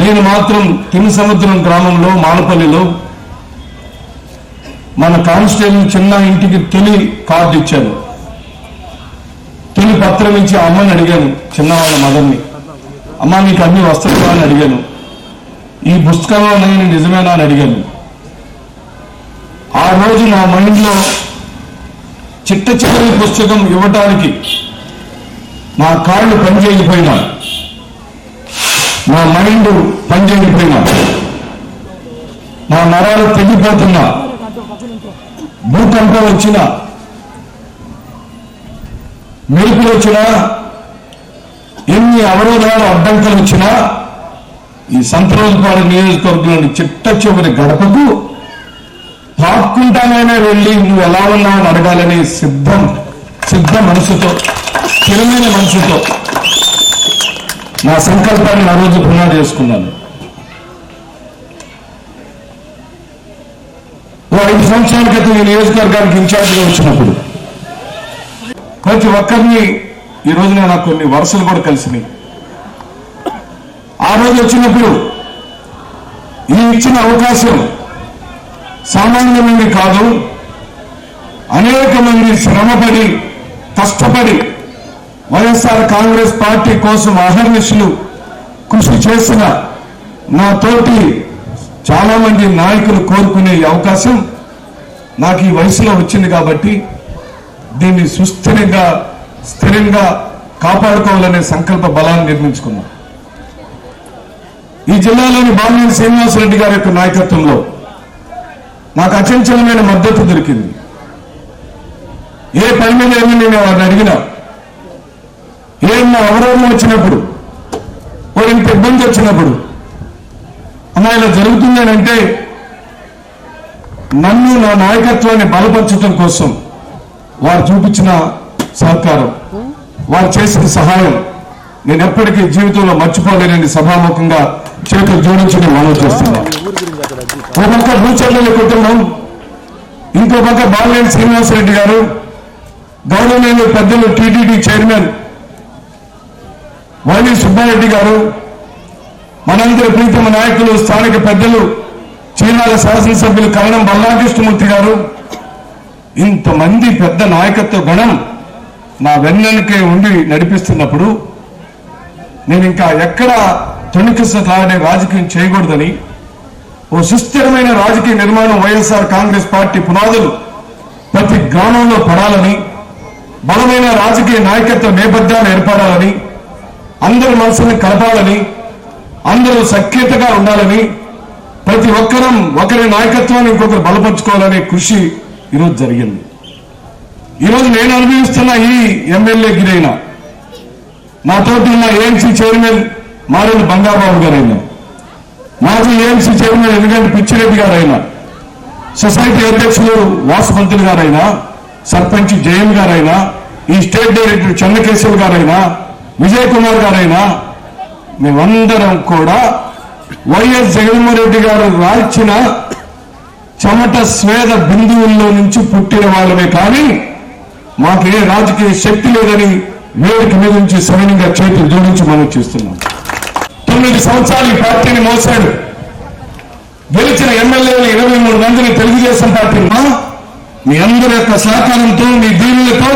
నేను మాత్రం తిమ్మసముద్రం గ్రామంలో మాలపల్లిలో మన కానిస్టేబుల్ చిన్న ఇంటికి తొలి కార్డు ఇచ్చాను. తొలి పత్రం ఇచ్చి అమ్మని అడిగాను, చిన్నవాళ్ళ మదర్ని, అమ్మ నీకు అన్ని వస్తాయా అని అడిగాను, ఈ పుస్తకంలో నేను నిజమేనా అని అడిగాను. ఆ రోజు నా మైండ్లో చిట్ట చివరి పుస్తకం ఇవ్వటానికి నా కాళ్ళు పనిచేయకపోయినా, నా మైండ్ పనిచేయకపోయినా, నా నరాలు తెగిపోతున్నా, భూకంపం వచ్చినా, మెరుపులు వచ్చినా, ఎన్ని అవరోధాలు అడ్డంకులు వచ్చినా ఈ సంతరోజుపాడు నియోజకవర్గంలోని చిట్ట చివరి గడపకు పాక్కుంటానైనా వెళ్ళి నువ్వు ఎలా ఉన్నావు అని అడగాలని సిద్ధ మనసుతో, స్థిరమైన మనసుతో నా సంకల్పాన్ని ఆ రోజు పునాది చేసుకున్నాను. 5 సంవత్సరాల క్రితం ఈ నియోజకవర్గానికి ఇన్ఛార్జిగా వచ్చినప్పుడు ప్రతి ఒక్కరిని ఈ రోజున నాకు కొన్ని వరుసలు కూడా కలిసినాయి. ఆ రోజు వచ్చినప్పుడు ఈ ఇచ్చిన అవకాశం సామాన్యమైనది కాదు. అనేక మంది శ్రమపడి కష్టపడి వైఎస్ఆర్ కాంగ్రెస్ పార్టీ కోసం అహర్నిశలు కృషి చేసిన నా తోటి చాలా మంది నాయకులు కోరుకునే ఈ అవకాశం నాకు ఈ వయసులో వచ్చింది కాబట్టి దీన్ని స్థిరంగా కాపాడుకోవాలనే సంకల్ప బలాన్ని నిర్మించుకున్నాం. ఈ జిల్లాలోని బాలినేని శ్రీనివాసరెడ్డి గారి యొక్క నాయకత్వంలో నాకు అచంచలమైన మద్దతు దొరికింది. ఏ పని మీద ఏమీ నేను వారిని అడిగినా, ఏమన్నా అవరోధం వచ్చినప్పుడు, ఇంత ఇబ్బంది వచ్చినప్పుడు, అమ్మా ఇలా జరుగుతుందనంటే నన్ను, నా నాయకత్వాన్ని బలపరచడం కోసం వారు చూపించిన సహకారం, వారు చేసిన సహాయం నేను ఎప్పటికీ జీవితంలో మర్చిపోలేనని సభాముఖంగా చేతులు జోడించి నేను మనవి చేస్తున్నాను. ఒక పక్క భూచర్ల కుటుంబం, ఇంకో పక్క బాలినేని శ్రీనివాసరెడ్డి గారు, గౌరవనీయులు పెద్దలు టీటీడీ చైర్మన్ వైవి సుబ్బారెడ్డి గారు, మనందరి ప్రీతమ నాయకులు స్థానిక పెద్దలు చీరాల శాసనసభ్యులు కరణం బలరామకృష్ణమూర్తి గారు, ఇంతమంది పెద్ద నాయకత్వ గణం నా వెన్నెనకే ఉండి నడిపిస్తున్నప్పుడు నేను ఇంకా ఎక్కడ తొణికిసలాడే రాజకీయం చేయకూడదని, ఓ సుస్థిరమైన రాజకీయ నిర్మాణం వైఎస్ఆర్ కాంగ్రెస్ పార్టీ పునాదులు ప్రతి గ్రామంలో పడాలని, బలమైన రాజకీయ నాయకత్వ నేపథ్యాలు ఏర్పడాలని, అందరి మనసుని కలపాలని, అందరూ సఖ్యతగా ఉండాలని, ప్రతి ఒక్కరం ఒకరి నాయకత్వాన్ని ఇంకొకరు బలపరుచుకోవాలనే కృషి ఈరోజు జరిగింది. ఈరోజు నేను అనుభవిస్తున్న ఈ ఎమ్మెల్యే గిరైనా, నాతోటి ఉన్న ఏఎంసీ చైర్మన్ మారేడు బంగాబాబు గారైనా, మాజీ ఏఎంసీ చైర్మన్ ఎన్నిగంటి పిచ్చిరెడ్డి గారైనా, సొసైటీ అధ్యక్షులు వాసుపంతులు గారైనా, సర్పంచ్ జయన్ గారైనా, ఈ స్టేట్ డైరెక్టర్ చెన్నకేశ్వర్ గారైనా, విజయ్ కుమార్ గారైనా, మేమందరం కూడా వైఎస్ జగన్మోహన్ రెడ్డి గారు రాల్చిన చెమట స్వేద బిందువుల్లో నుంచి పుట్టిన వాళ్ళమే కానీ మాకు ఏ రాజకీయ శక్తి లేదని వేదిక మీద నుంచి సవినంగా చేతులు జోడించి మనం చేస్తున్నాం. 9 సంవత్సరాలు ఈ పార్టీని మోసాడు. గెలిచిన ఎమ్మెల్యేలు 23 మందిని తెలుగుదేశం పార్టీ మీ అందరి యొక్క సహకారంతో, మీ దీవులతో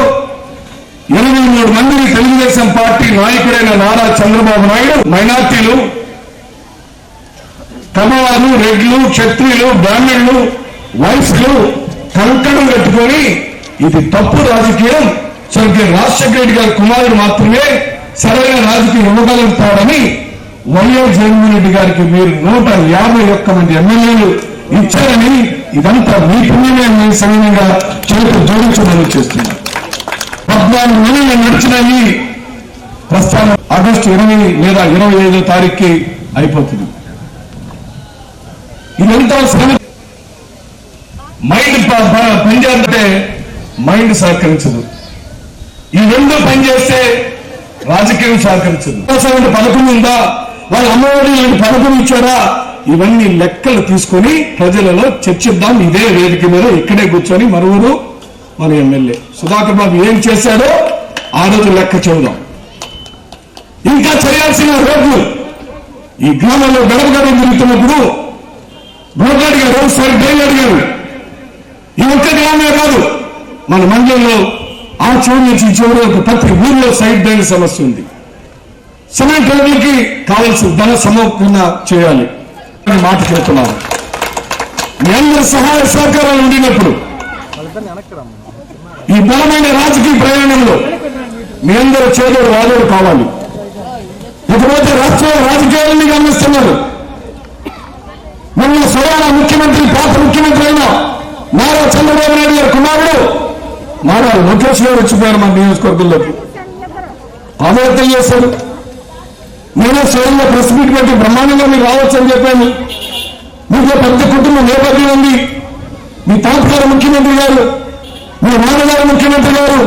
23 మందిని తెలుగుదేశం పార్టీ నాయకుడైన నారా చంద్రబాబు నాయుడు మైనార్టీలు, కమవారు, రెడ్లు, క్షత్రియులు, బ్రాహ్మణులు, వైశ్యులు కంకణం కట్టుకొని ఇది తప్పు రాజకీయం, స్వర్గీయ రాజశేఖర రెడ్డి గారి కుమారుడు మాత్రమే సరైన రాజకీయం ఇవ్వగలుగుతాడని వైఎస్ జగన్మోహన్ రెడ్డి గారికి మీరు 151 మంది ఎమ్మెల్యేలు ఇచ్చారని, ఇదంతా మీ పుణ్యమే మీ సమయంగా చేతులు జోడించమని చేస్తున్నారు. 14 నెలలు నడిచిన ఈ ప్రస్థానం ఆగస్టు 20 లేదా 25వ తారీఖుకి అయిపోతుంది. ఇదంతా శ్రమ. మైండ్ పనిచేస్తే మైండ్ సహకరించదు. ఈ రెండు పనిచేస్తే రాజకీయం సహకరించదు. పథకం ఉందా, వాళ్ళ అమ్మఒడి లాంటి పథకం ఇచ్చారా, ఇవన్నీ లెక్కలు తీసుకొని ప్రజలలో చర్చిద్దాం. ఇదే వేదిక మీద ఇక్కడే కూర్చొని మరువురు మన ఎమ్మెల్యే సుధాకర్ బాబు ఏం చేశాడో ఆ రోజు లెక్క చెబుదాం. ఇంకా చేయాల్సిన రోడ్లు ఈ గ్రామంలో గడప గడప తిరుగుతున్నప్పుడు రోడ్లు అడిగారు, సైడ్ డ్రైన్ అడిగారు. ఈ ఒక్క గ్రామే కాదు, మన మండలంలో ఆ చివరి నుంచి చివరి వరకు ప్రతి ఊర్లో సైడ్ డ్రైన్ సమస్య ఉంది. సిమెంట్ రోడ్లకి కావాల్సిన ధన సమకూర్ణ చేయాలి అని మాట చెబుతున్నారు. మీ అందరి సహాయ సహకారాలు ఉండినప్పుడు ఈ బలమైన రాజకీయ ప్రయాణంలో మీ అందరూ చేదోడు వాదోడు కావాలి. ఇకపోతే రాష్ట్ర రాజకీయాలని గమనిస్తున్నారు. మొన్న స్వయాన ముఖ్యమంత్రి పాత ముఖ్యమంత్రి అయిన నారా చంద్రబాబు నాయుడు గారి కుమారుడు నారా లోకేష్ గారు వచ్చిపోయారు మన నియోజకవర్గంలోకి. పాదయాత్ర చేశారు. నేనే స్వయంగా ప్రెస్ మీట్ పెట్టి బ్రహ్మాండంగా మీరు రావచ్చని చెప్పాను. మీకు పెద్ద కుటుంబ నేపథ్యం ఉంది. మీ తాతగారు ముఖ్యమంత్రి గారు, మీ నాన్నగారు ముఖ్యమంత్రి గారు,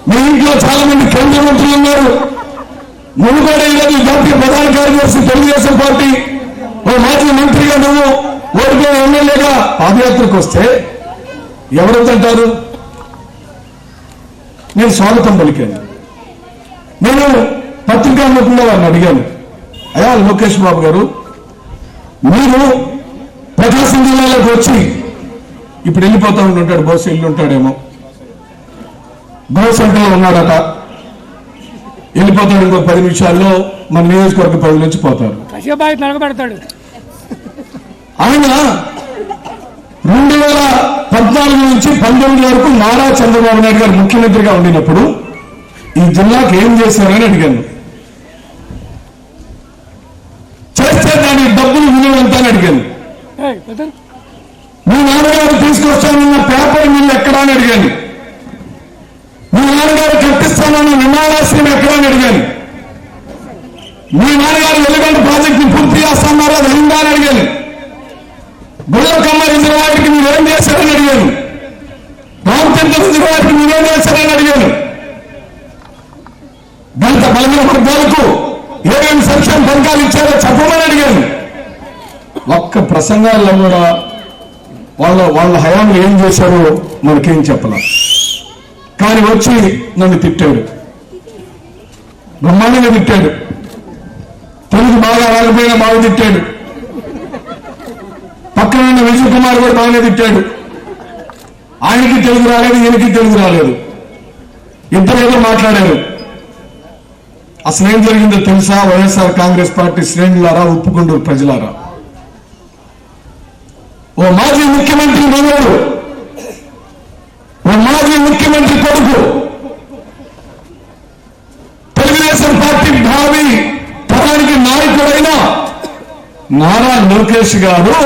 మీ ఇంట్లో చాలా మంది కేంద్ర మంత్రులు ఉన్నారు. నువ్వు కూడా ఈరోజు జాతీయ ప్రధాన కార్యదర్శి తెలుగుదేశం పార్టీ, ఓ మాజీ మంత్రిగా నువ్వు ఓడిపోయిన ఎమ్మెల్యేగా పాదయాత్రకు వస్తే ఎవరొద్దంటారు? నేను స్వాగతం పలికాను. నేను పత్రికాముఖంగా వారిని అడిగాను, అయ్యా లోకేష్ బాబు గారు, మీరు ప్రకాశం జిల్లాలోకి వచ్చి ఇప్పుడు వెళ్ళిపోతా ఉంటాడు, బహుశా ఇల్లు ఉంటాడేమో, గృహ సెంటర్లో ఉన్నాడట, వెళ్ళిపోతాడు. ఇంకో 10 నిమిషాల్లో మన నియోజకవర్గ ప్రజల నుంచి పోతారు. ఆయన 2014 నుంచి 19 వరకు నారా చంద్రబాబు నాయుడు గారు ముఖ్యమంత్రిగా ఉండినప్పుడు ఈ జిల్లాకి ఏం చేశారని అడిగాను. చేస్తే దాని డబ్బులు విలువంతా అని అడిగాను. మీ నాన్నగారు తీసుకొస్తానన్న పేపర్ మిల్లు ఎక్కడా అని అడిగాను. మీ నాన్నగారు కట్టిస్తానన్న విమానాశ్రయం ఎక్కడా అని అడిగాను. మీ నాన్నగారు వెలుగంట ప్రాజెక్ట్ ని పూర్తి చేస్తాన్నారో అది అయిందా అని అడిగాను. గుళ్ళకమ్మ రిజర్వాయర్కి మీరేం చేశారని అడిగాను. రామచంద్ర రిజర్వాయర్కి మీరేం చేశారని అడిగాను. దళిత బలమైన వర్గాలకు ఏమేమి సంక్షేమ పథకాలు ఇచ్చారో చెప్పమని అడిగాను. ఒక్క ప్రసంగాల్లో కూడా వాళ్ళ హయాంలో ఏం చేశారో మనకేం చెప్పలా. కానీ వచ్చి నన్ను తిట్టాడు, బ్రహ్మాండంగా తిట్టాడు. తెలుగు బాగా రాకపోయినా బాగా తిట్టాడు. పక్కన ఉన్న విజయ్ కుమార్ కూడా బాగానే తిట్టాడు. ఆయనకి తెలుగు రాలేదు, ఈయనకి తెలుగు రాలేదు. ఇద్దరు ఏదో మాట్లాడారు. అసలు ఏం జరిగిందో తెలుసా? వైఎస్ఆర్ కాంగ్రెస్ పార్టీ శ్రేణులారా, ఉప్పుకొండూరు ప్రజలారా, ఓ మాజీ ముఖ్యమంత్రి మనవడు, ఓ మాజీ ముఖ్యమంత్రి కొడుకు, తెలుగుదేశం పార్టీ భావి తరానికి నాయకుడైన నారా లోకేష్ గారు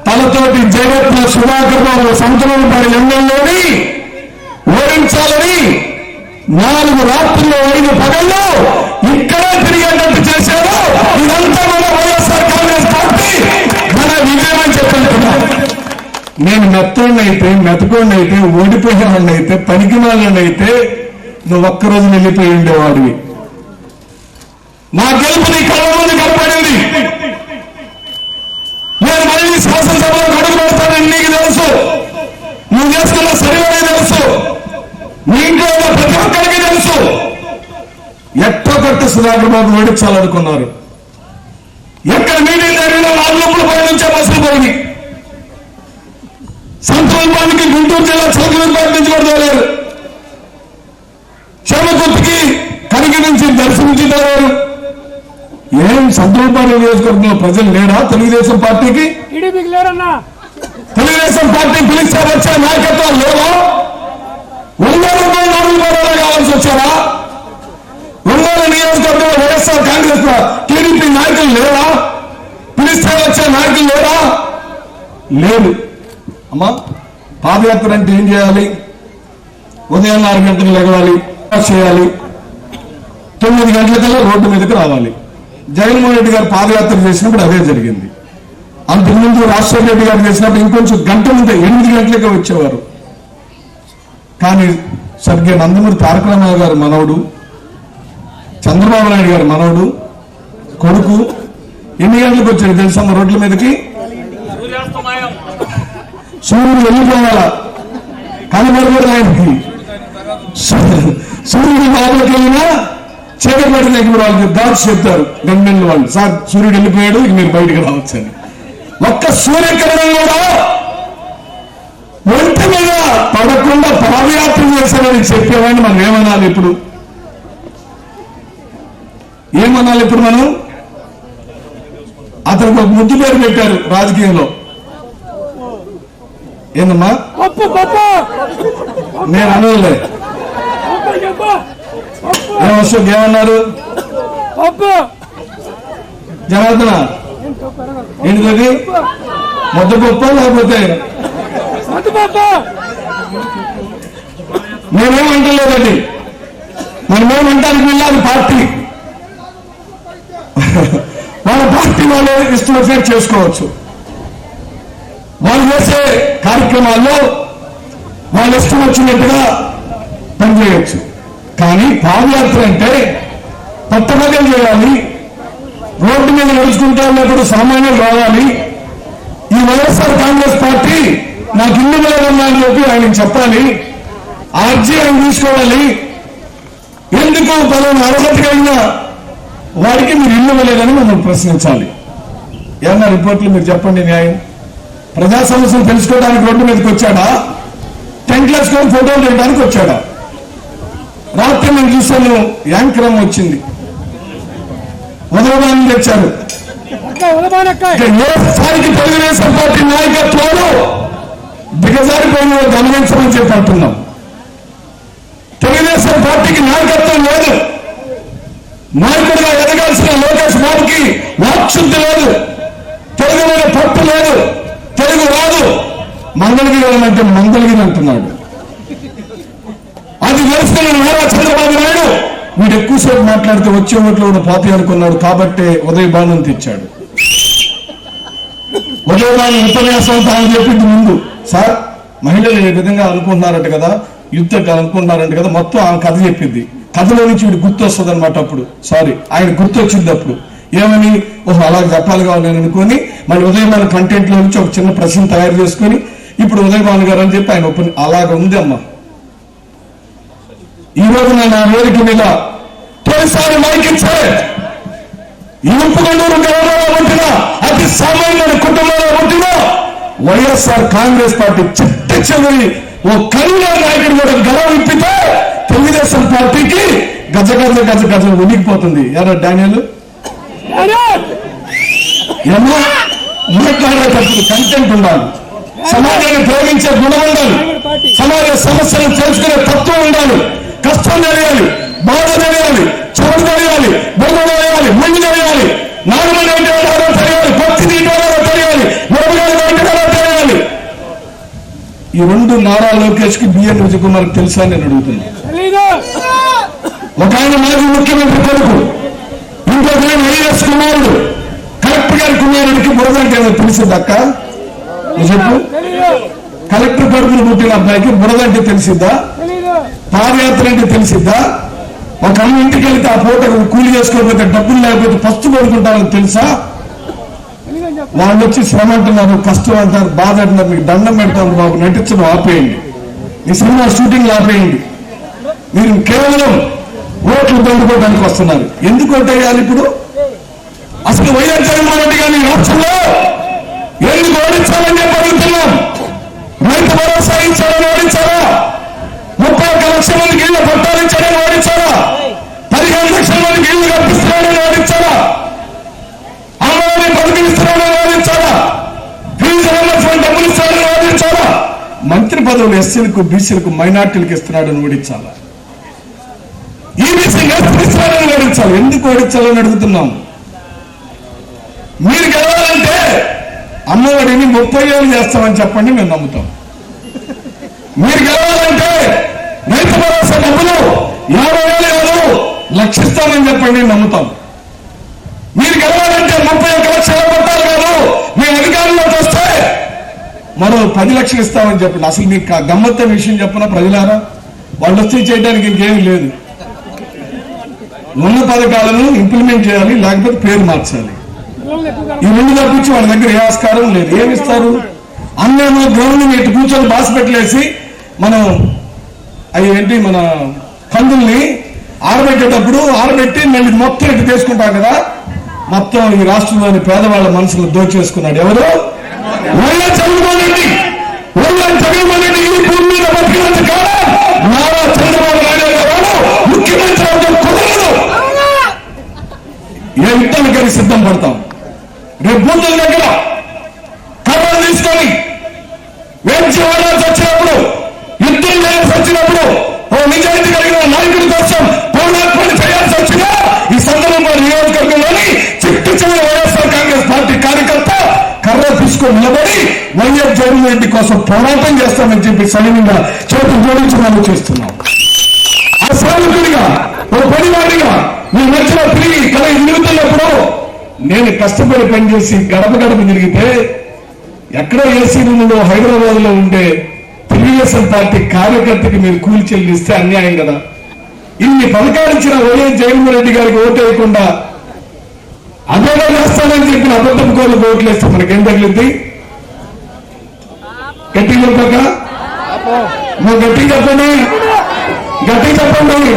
తనతోటి జగత్న సుధాకర్ బాబు సంతనంపల్లి ఎమ్మెల్యేని ఓడించాలని 4 రాత్రుల్లో 5 పగళ్ళు ఇక్కడే తిరిగేటట్టు చేశారు. ఇదంతా మన వైఎస్ఆర్ కాంగ్రెస్ పార్టీ మన విజయం అని చెప్తున్నారు. నేను మెత్తోడినైతే, మెతకోడినైతే, ఓడిపోయేవాడినైతే, పనికిమాలనైతే నువ్వు ఒక్కరోజు వెళ్ళిపోయి ఉండేవాడివి. నా గెలుపు నీ కళ్ళ ముందు కనపడింది. నేను మళ్ళీ శాసనసభలో అడుగు పెడతానని నీకు తెలుసు. నువ్వు చేస్తున్న సరివనే తెలుసు. నీ ఇంట్లో ఉన్న ప్రతి ఒక్కరికి తెలుసు. ఎట్టో కట్టు సుధాకర్ బాబు ఓడించాలనుకున్నారు. ఎక్కడ మీటింగ్ జరిగినా 4 లోపల పై నుంచే బస్సులు పోయి సంతోషానికి గుంటూరు జిల్లా చౌకలపేట నుంచి కూడా తోలేరు. చెమకుర్తికి కనిగి నుంచి దర్శించారు. ఏం సంతోషపాటి నియోజకవర్గంలో ప్రజలు లేరా తెలుగుదేశం పార్టీకి? తెలుగుదేశం పార్టీ పిలిస్తే వచ్చే నాయకత్వం లేవా? 100 కావాల్సి వచ్చారా? 100 నియోజకవర్గంలో వైఎస్ఆర్ కాంగ్రెస్ టీడీపీ నాయకులు లేరా? పిలిస్తే వచ్చే నాయకులు లేరా? లేదు. అమ్మా, పాదయాత్ర అంటే ఏం చేయాలి? ఉదయం 4 గంటలకు లెగవాలి, చేయాలి, 9 గంటలకల్లా రోడ్డు మీదకి రావాలి. జగన్మోహన్ రెడ్డి గారు పాదయాత్ర చేసినప్పుడు అదే జరిగింది. అంతకుముందు రాజశేఖర రెడ్డి గారు చేసినప్పుడు ఇంకొంచెం గంట ముందే 8 గంటలకే వచ్చేవారు. కానీ స్వర్గీయ నందమూరి తారక రామారావు గారి మనవడు, చంద్రబాబు నాయుడు గారి మనవడు కొడుకు ఎన్ని గంటలకు వచ్చాడు తెలుసా రోడ్ల మీదకి? సూర్యుడు వెళ్ళిపోవాలా, కనబడకూడదు ఆయనకి. సూర్యుడు లోపలికి వెళ్ళినా చీకటి పడిన వాళ్ళకి దాచి చెప్తారు గవర్నమెంట్ వాళ్ళు, సార్ సూర్యుడు వెళ్ళిపోయాడు, ఇక మీరు బయటకు రావచ్చని. ఒక్క సూర్యకిరణం కూడా ఒంటి మీద పడకుండా పాదయాత్ర చేశారని చెప్పేవాడిని మనం ఏమనాలి ఇప్పుడు? ఏమనాలి ఇప్పుడు మనం? అతనికి ఒక ముద్దు పేరు పెట్టారు రాజకీయంలో. ఏందమ్మా? నేను అనలే. అశోక్ ఏమన్నారు? జనార్దన ఏంటిది? ముద్దపప్పు లేకపోతే మేమేమంటలేదండి. మనమేమంటానికి వెళ్ళాలి పార్టీ, వాళ్ళ పార్టీ వాళ్ళు ఇష్టం వచ్చినట్టు చేసుకోవచ్చు. వాళ్ళు చేసే కార్యక్రమాల్లో వాళ్ళు ఇష్టం వచ్చినట్టుగా పనిచేయచ్చు. కానీ పాదయాత్ర అంటే పట్టబద్దలు చేయాలి, రోడ్డు మీద నడుచుకుంటా ఉన్నప్పుడు సామాన్యులు రావాలి. ఈ వైఎస్ఆర్ కాంగ్రెస్ పార్టీ నాకు ఇల్లు లేదన్నా అని చెప్పి ఆయన చెప్పాలి, అర్జీ ఆయన తీసుకోవాలి. ఎందుకు పలానా అర్హత కలిగిన వాడికి మీరు ఇల్లు ఇవ్వలేదని మమ్మల్ని ప్రశ్నించాలి. ఏమన్నా రిపోర్ట్లు మీరు చెప్పండి. న్యాయం ప్రజా సమస్యలు తెలుసుకోవడానికి రోడ్డు మీదకి వచ్చాడా? టెంట్లు వేసుకొని ఫోటోలు తీయడానికి వచ్చాడా? రాత్రి నేను చూశాను, యాంకరం వచ్చింది, ఉదయవాణి తెచ్చారు. ఏ స్థాయికి తెలుగుదేశం పార్టీ నాయకత్వాలు దిగజారిపోయిన గమనించమని చెప్పి అంటున్నాం. తెలుగుదేశం పార్టీకి నాయకత్వం లేదు. నాయకుడిగా ఎదగాల్సిన లోకేష్ బాబుకి వాక్శుద్ధి లేదు, తెలుగు మీద పట్టు లేదు, తెలుగు రాదు. మంగళగిరి అంటే మంగళగిరి అంటున్నాడు. అది తెలుసుకున్న నారా చంద్రబాబు నాయుడు వీడు ఎక్కువసేపు మాట్లాడితే వచ్చే ఓట్లు కూడా పోతాయి అనుకున్నాడు. కాబట్టే ఉదయభాను తెచ్చాడు. ఉదయభాను ఉపన్యాసం తాను చెప్పింది ముందు, సార్ మహిళలు ఏ విధంగా అనుకుంటున్నారంట కదా, యుద్ధ అనుకుంటున్నారంట కదా, మొత్తం ఆమె కథ చెప్పింది. కథలో నుంచి వీడు గుర్తు వస్తుంది అనమాట. అప్పుడు సారీ ఆయన గుర్తు వచ్చింది. అప్పుడు ఏమని ఓహో అలా చెప్పాలి కావాలని అనుకుని మళ్ళీ ఉదయభాను కంటెంట్ లో నుంచి ఒక చిన్న ప్రశ్న తయారు చేసుకుని ఇప్పుడు ఉదయభాను గారు అని చెప్పి ఆయన అలాగ ఉంది అమ్మా. ఈ రోజున నా వేదిక మీద తొలిసారి మైకిచ్చే ఇంపుగండూరు గ్రామంలో పుట్టిన అతి సామాన్యుల కుటుంబంలో పుట్టిన వైఎస్ఆర్ కాంగ్రెస్ పార్టీ చిట్ట చివరి ఓ కరుణా నాయకుడు కూడా గలం ఇప్పితే తెలుగుదేశం పార్టీకి గజ గజ గజ గజ ఉనికిపోతుంది. ఎవరో డానియల్ ఏమో మాట్లాడేటప్పుడు కంటెంట్ ఉండాలి, సమాజాన్ని ప్రేమించే గుణం ఉండాలి, సమాజ సమస్యలను తెలుసుకునే తత్వం ఉండాలి, కష్టం తెలియాలి, బాధ తెలియాలి, చోటు తెలియాలి, బొమ్మ తెలియాలి, ముందు తెలియాలి, నాలుగు తెలియాలి, పత్తి తెలియాలి, తెలియాలి. ఈ రెండు నారా లోకేష్ కి బిఎన్ విజయకుమార్ తెలుసా నేను అడుగుతున్నా. ఒక ఆయన మాజీ ముఖ్యమంత్రి కొడుకు, ఇంకొక ఆయన ఐఎస్ కుమారుడు, కలెక్టర్ గారి కుమారుడికి బురదంటే తెలిసిందక్క చెప్పు. కలెక్టర్ కొడుకును పుట్టిన అబ్బాయికి బురదంటే తెలిసిద్దా? పాదయాత్ర అంటే తెలిసిద్దా? ఒక అమ్మ ఇంటికి వెళ్తే ఆ పూట కూలి చేసుకోకపోతే డబ్బులు లేకపోతే ఫస్ట్ పడుకుంటారని తెలుసా? వాళ్ళు వచ్చి శ్రమ అంటున్నారు, కష్టం అంటారు, బాధ అంటున్నారు. మీకు దండం పెడతాను బాబు, నటించడం ఆపేయండి, ఈ సినిమా షూటింగ్లు ఆపేయండి. మీరు కేవలం ఓట్లు దండుకోవడానికి వస్తున్నారు. ఎందుకు ఓటేయాలి ఇప్పుడు? అసలు వైఎస్ జగన్మోహన్ రెడ్డి గారిని రాష్ట్రంలో ఎందుకు ఓడించాలని చెప్పి అడుగుతున్నాం. రైతు భరోసా ఇచ్చారని ఓడించారా? 31 లక్షల మందికి ఇళ్లు పట్టాలించారని ఓడించారా? 15 లక్షల మందికి ఇళ్లు కల్పిస్తున్నారని ఓడించారా? అమ్మవారిని బతికిస్తున్నారని ఓడించారా? ఫీజు రియంబర్స్మెంట్ డబ్బులు ఇస్తారని ఓడించారా? మంత్రి పదవులు ఎస్సీలకు, బీసీలకు, మైనార్టీలకు ఇస్తున్నాడని ఓడించాలా? ఈబీసీ ఇస్తున్నారని ఓడించాలి. ఎందుకు ఓడించాలని అడుగుతున్నాం. మీరు గెలవాలంటే అమ్మఒడిని 30 ఏళ్ళు చేస్తామని చెప్పండి, మేము నమ్ముతాం. మీరు గెలవాలంటే రైతు భరోసా డబ్బులు 50,000 కాదు లక్షిస్తామని చెప్పండి, నమ్ముతాం. మీరు గెలవాలంటే 31 లక్షల పట్టాలు కాదు, మేము అధికారంలోకి వస్తే మరో 10 లక్షలు ఇస్తామని చెప్పండి. అసలు మీకు గమ్మత్తైన విషయం చెప్పిన ప్రజలారా, వాళ్ళు వచ్చి చేయడానికి ఇంకేమీ లేదు. ఉన్న పథకాలను ఇంప్లిమెంట్ చేయాలి, లేకపోతే పేరు మార్చాలి. ఈ రెండు తప్పించి వాళ్ళ దగ్గర ఏ ఆస్కారం లేదు. ఏమిస్తారు? అన్నేమో గ్రౌండ్ ఇటు కూర్చొని బాస్పెట్లేసి మనం అవి ఏంటి మన కందుల్ని ఆరబెట్టేటప్పుడు ఆరబెట్టి మళ్ళీ మొత్తం ఇటు తీసుకుంటాం కదా, మొత్తం ఈ రాష్ట్రంలోని పేదవాళ్ళ మనసులు దోచేసుకున్నాడు ఎవరు? వైఎస్ జగన్మోహన్ రెడ్డి. వైఎస్ జగన్మోహన్ రెడ్డి ఈ భూమి మీద బతికినంత కాలం నారా చంద్రబాబు నాయుడు గారు ముఖ్యమంత్రి అవడం కుదరదు. ఏ యుద్ధానికని సిద్ధం పడతాం. రేపు బూతుల దగ్గర కర్రలు తీసుకొని వేచి వాడాల్సి వచ్చినప్పుడు, యుద్ధం చేయాల్సి వచ్చినప్పుడు ఓ నిజాయితీ కలిగిన నాయకుడితో నిలబడి వైఎస్ జగన్మోహన్ రెడ్డి కోసం పోరాటం చేస్తామని చెప్పి సైన్యంగా చేతులు జోడించి మనం చేస్తున్నాం. ఆ సేవకుడిగా ఒక పనివాడిగా మీ మధ్యలో తిరిగి తిరుగుతున్నప్పుడు నేను కష్టపడి పనిచేసి గడప గడప తిరిగితే ఎక్కడో ఏసీ రూములో హైదరాబాద్ లో ఉండే తెలుగుదేశం పార్టీ కార్యకర్తకి మీరు కూలి చెల్లిస్తే అన్యాయం కదా. ఇన్ని పథకాలిచ్చిన వైఎస్ జగన్మోహన్ రెడ్డి గారికి ఓటు వేయకుండా అదేగా చేస్తానని చెప్పిన అబద్ధం కోళ్ళకు ఓట్లు వేస్తే మనకేం తగిలింది? గట్టిగా చెప్పక నువ్వు గట్టిగా చెప్పండి, గట్టి చెప్పండి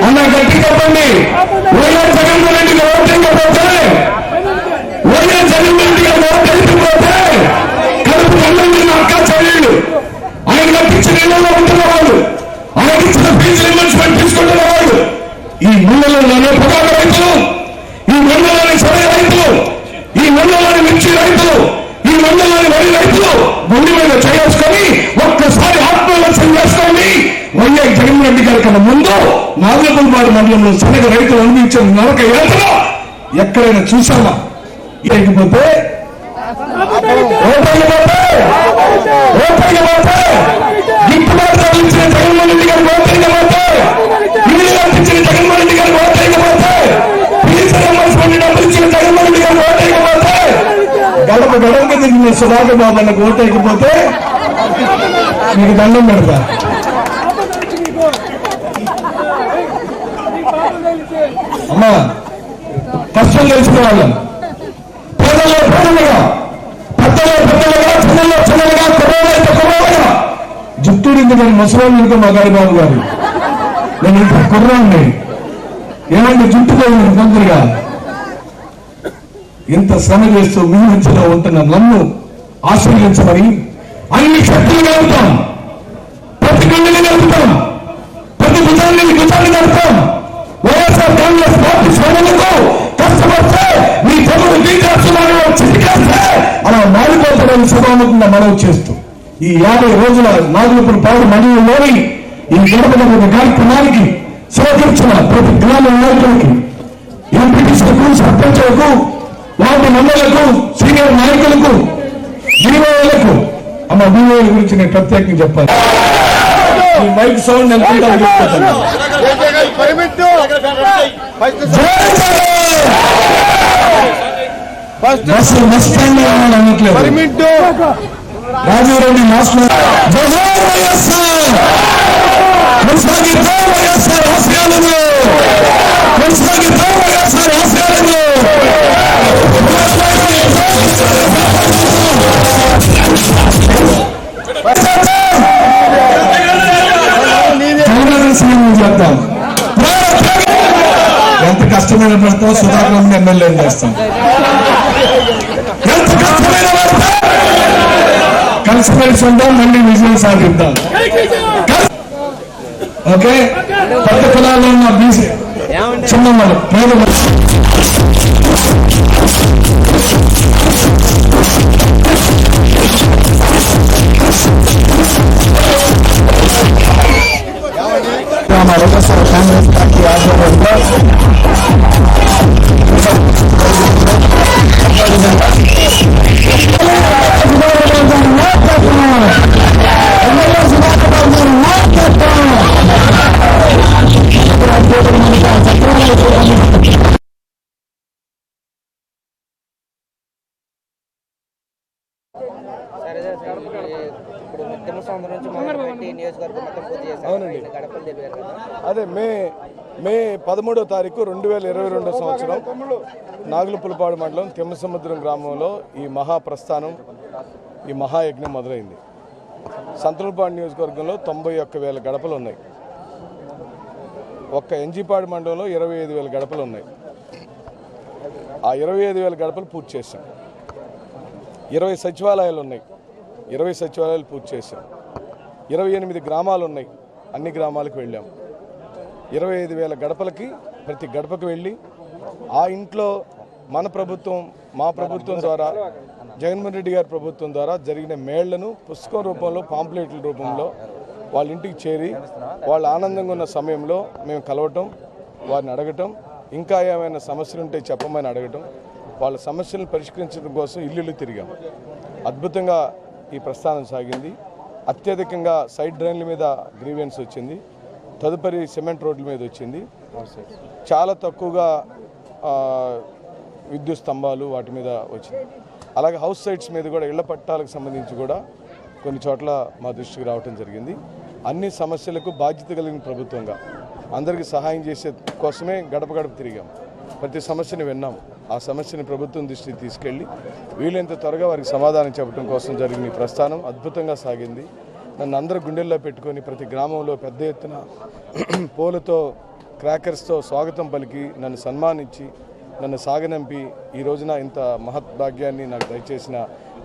అన్న, గట్టి చెప్పండి. వైఎస్ జగన్మోహన్ రెడ్డి గారు ఓటు వేయకపోతే, వైఎస్ జగన్మోహన్ రెడ్డి గారు ఓటు వేయకపోతే కడుపు కళ్ళ అక్క చెల్లెళ్ళు ఆయన కట్టించిన ఇళ్లలో ఉంటున్న వాళ్ళు, ఆయన ఇచ్చిన ఫీజు రియంబర్స్మెంట్ తీసుకుంటున్న వాళ్ళు, ఈ మండలంలోనే పొగాకు రైతులు, ఈ మండలంలోని సొర రైతులు, ఈ మండలంలోని మిర్చి రైతులు, ఈ మండలంలోని వరి రైతులు గుండె మీద చేసుకొని ఒక్కసారి ఆత్మవిమర్శనం చేసుకోండి. వైఎస్ జగన్మోహన్ రెడ్డి గారి కన్నా ముందు నాగులపల్లిపాడు మండలంలో శనగ రైతులు అందించిన నరక యాత్ర ఎక్కడైనా చూసామా? లేకపోతే గిట్టుబాటు ఇచ్చిన జగన్మోహన్ రెడ్డి గారు ఓటైకపోతే, ఇల్లు కట్టించిన జగన్మోహన్ రెడ్డి గారు ఓటైకపోతే, డబ్బులు ఇచ్చిన జగన్మోహన్ రెడ్డి గారు ఓటైకపోతే, గడప గడప తిరిగిన సుధాకర్ బాబు అన్నకు ఓటైకపోతే మీకు దండం పెడతా. అమ్మా కష్టం తెలిసిన వాళ్ళం, పేదల్లో పేదలుగా, పెద్దలో పెద్దలుగా, చిన్నలో చిన్నలుగా, కుర్రోళ్ళైతే కుర్రోలుగా, జుట్టుడింది నేను ముసలాళ్ళు అనుకో మా గరిబాబు గారు, నేను ఇంత కుర్రాన్ని ఏమంటే జుట్టు పోయింది తొందరగా. ఇంత శ్రమ చేస్తూ మీ మధ్యలో ఉంటున్న నన్ను ఆశ్రయించమని అన్ని శక్తులు కలుపుతాం, ప్రతి గుండెని కలుపుతాం, ప్రతి భుజాన్ని కలుపుతాం. వైఎస్ఆర్ కాంగ్రెస్ పార్టీ శ్రమలకు కష్టపడితే మీ తమ్ముడు చిటికేస్తే అలా మారిపోతాడని సభాముఖంగా మనవి చేస్తూ ఈ 50 రోజుల నాగులపల్లిపాడు మండలంలోని ఈ గడప కార్యక్రమానికి సహకరించిన ప్రతి గ్రామ నాయకులకి, ఎంపీటీసీలకు, సర్పంచులకు, వార్డు మెంబర్లకు, సీనియర్ నాయకులకు, డిఓలకు, అమ్మ డిఓల గురించి నేను ప్రత్యేకంగా చెప్పాలి. ఈ మైక్ సౌండ్ ఎంత చెప్తాను. బస్సు బస్ స్టాండ్ అన్నట్లేదు. రాజీవరెడ్డి మాస్టర్ కొనసాగిద్దాం వైఎస్ఆర్ ఆశయాలను, కొనసాగిద్దాం వైఎస్ఆర్ ఆశయాలను. చేద్దాం, ఎంత కష్టమైన పడతాం సుధాకర్ ఎమ్మెల్యే చేస్తాం, ఎంత కష్టమైన పడతాం కలిసిమెలిసి ఉందాం, మళ్ళీ విజయం సాధిద్దాం. ఓకే, పెద్ద కులాల్లో ఉన్న బీసీ చిన్న వాళ్ళు పేద వైఎస్ఆర్ కాంగ్రెస్ పార్టీ ఆధ్వర్యంలో అదే మే 13వ తారీఖు 2022 సంవత్సరం నాగులపల్లిపాడు మండలం తిమ్మసముద్రం గ్రామంలో ఈ మహాప్రస్థానం, ఈ మహాయజ్ఞం మొదలైంది. సంతలపాడు నియోజకవర్గంలో 91,000 గడపలు ఉన్నాయి. ఒక్క ఎన్జీపాడు మండలంలో 25,000 గడపలు ఉన్నాయి. ఆ 25,000 గడపలు పూర్తి చేశాం. 20 సచివాలయాలు ఉన్నాయి, 20 సచివాలయాలు పూర్తి చేశాం. 28 గ్రామాలు ఉన్నాయి, అన్ని గ్రామాలకు వెళ్ళాం. 25,000 గడపలకి ప్రతి గడపకు వెళ్ళి ఆ ఇంట్లో మన ప్రభుత్వం, మా ప్రభుత్వం ద్వారా, జగన్మోహన్ రెడ్డి గారి ప్రభుత్వం ద్వారా జరిగిన మేళ్లను పుస్తకం రూపంలో, పాంప్లెట్ల రూపంలో వాళ్ళ ఇంటికి చేరి వాళ్ళు ఆనందంగా ఉన్న సమయంలో మేము కలవటం, వారిని అడగటం, ఇంకా ఏమైనా సమస్యలు ఉంటే చెప్పమని అడగటం, వాళ్ళ సమస్యలను పరిష్కరించడం కోసం ఇల్లు తిరిగాం. అద్భుతంగా ఈ ప్రస్థానం సాగింది. అత్యధికంగా సైడ్ డ్రైన్ల మీద గ్రీవెన్స్ వచ్చింది, తదుపరి సిమెంట్ రోడ్ల మీద వచ్చింది. చాలా తక్కువగా విద్యుత్ స్తంభాలు వాటి మీద వచ్చింది. అలాగే హౌస్ సైట్స్ మీద కూడా ఇళ్ల పట్టాలకు సంబంధించి కూడా కొన్ని చోట్ల మా దృష్టికి రావడం జరిగింది. అన్ని సమస్యలకు బాధ్యత కలిగిన ప్రభుత్వంగా అందరికీ సహాయం చేసే కోసమే గడప గడప తిరిగాం. ప్రతి సమస్యని విన్నాం. ఆ సమస్యని ప్రభుత్వం దృష్టికి తీసుకెళ్ళి వీలైనంత త్వరగా వారికి సమాధానం చెప్పడం కోసం జరిగిన ఈ ప్రస్థానం అద్భుతంగా సాగింది. నన్ను అందరూ గుండెల్లో పెట్టుకొని ప్రతి గ్రామంలో పెద్ద ఎత్తున పూలతో క్రాకర్స్తో స్వాగతం పలికి నన్ను సన్మానించి నన్ను సాగనంపి ఈ రోజున ఇంత మహద్భాగ్యాన్ని నాకు దయచేసిన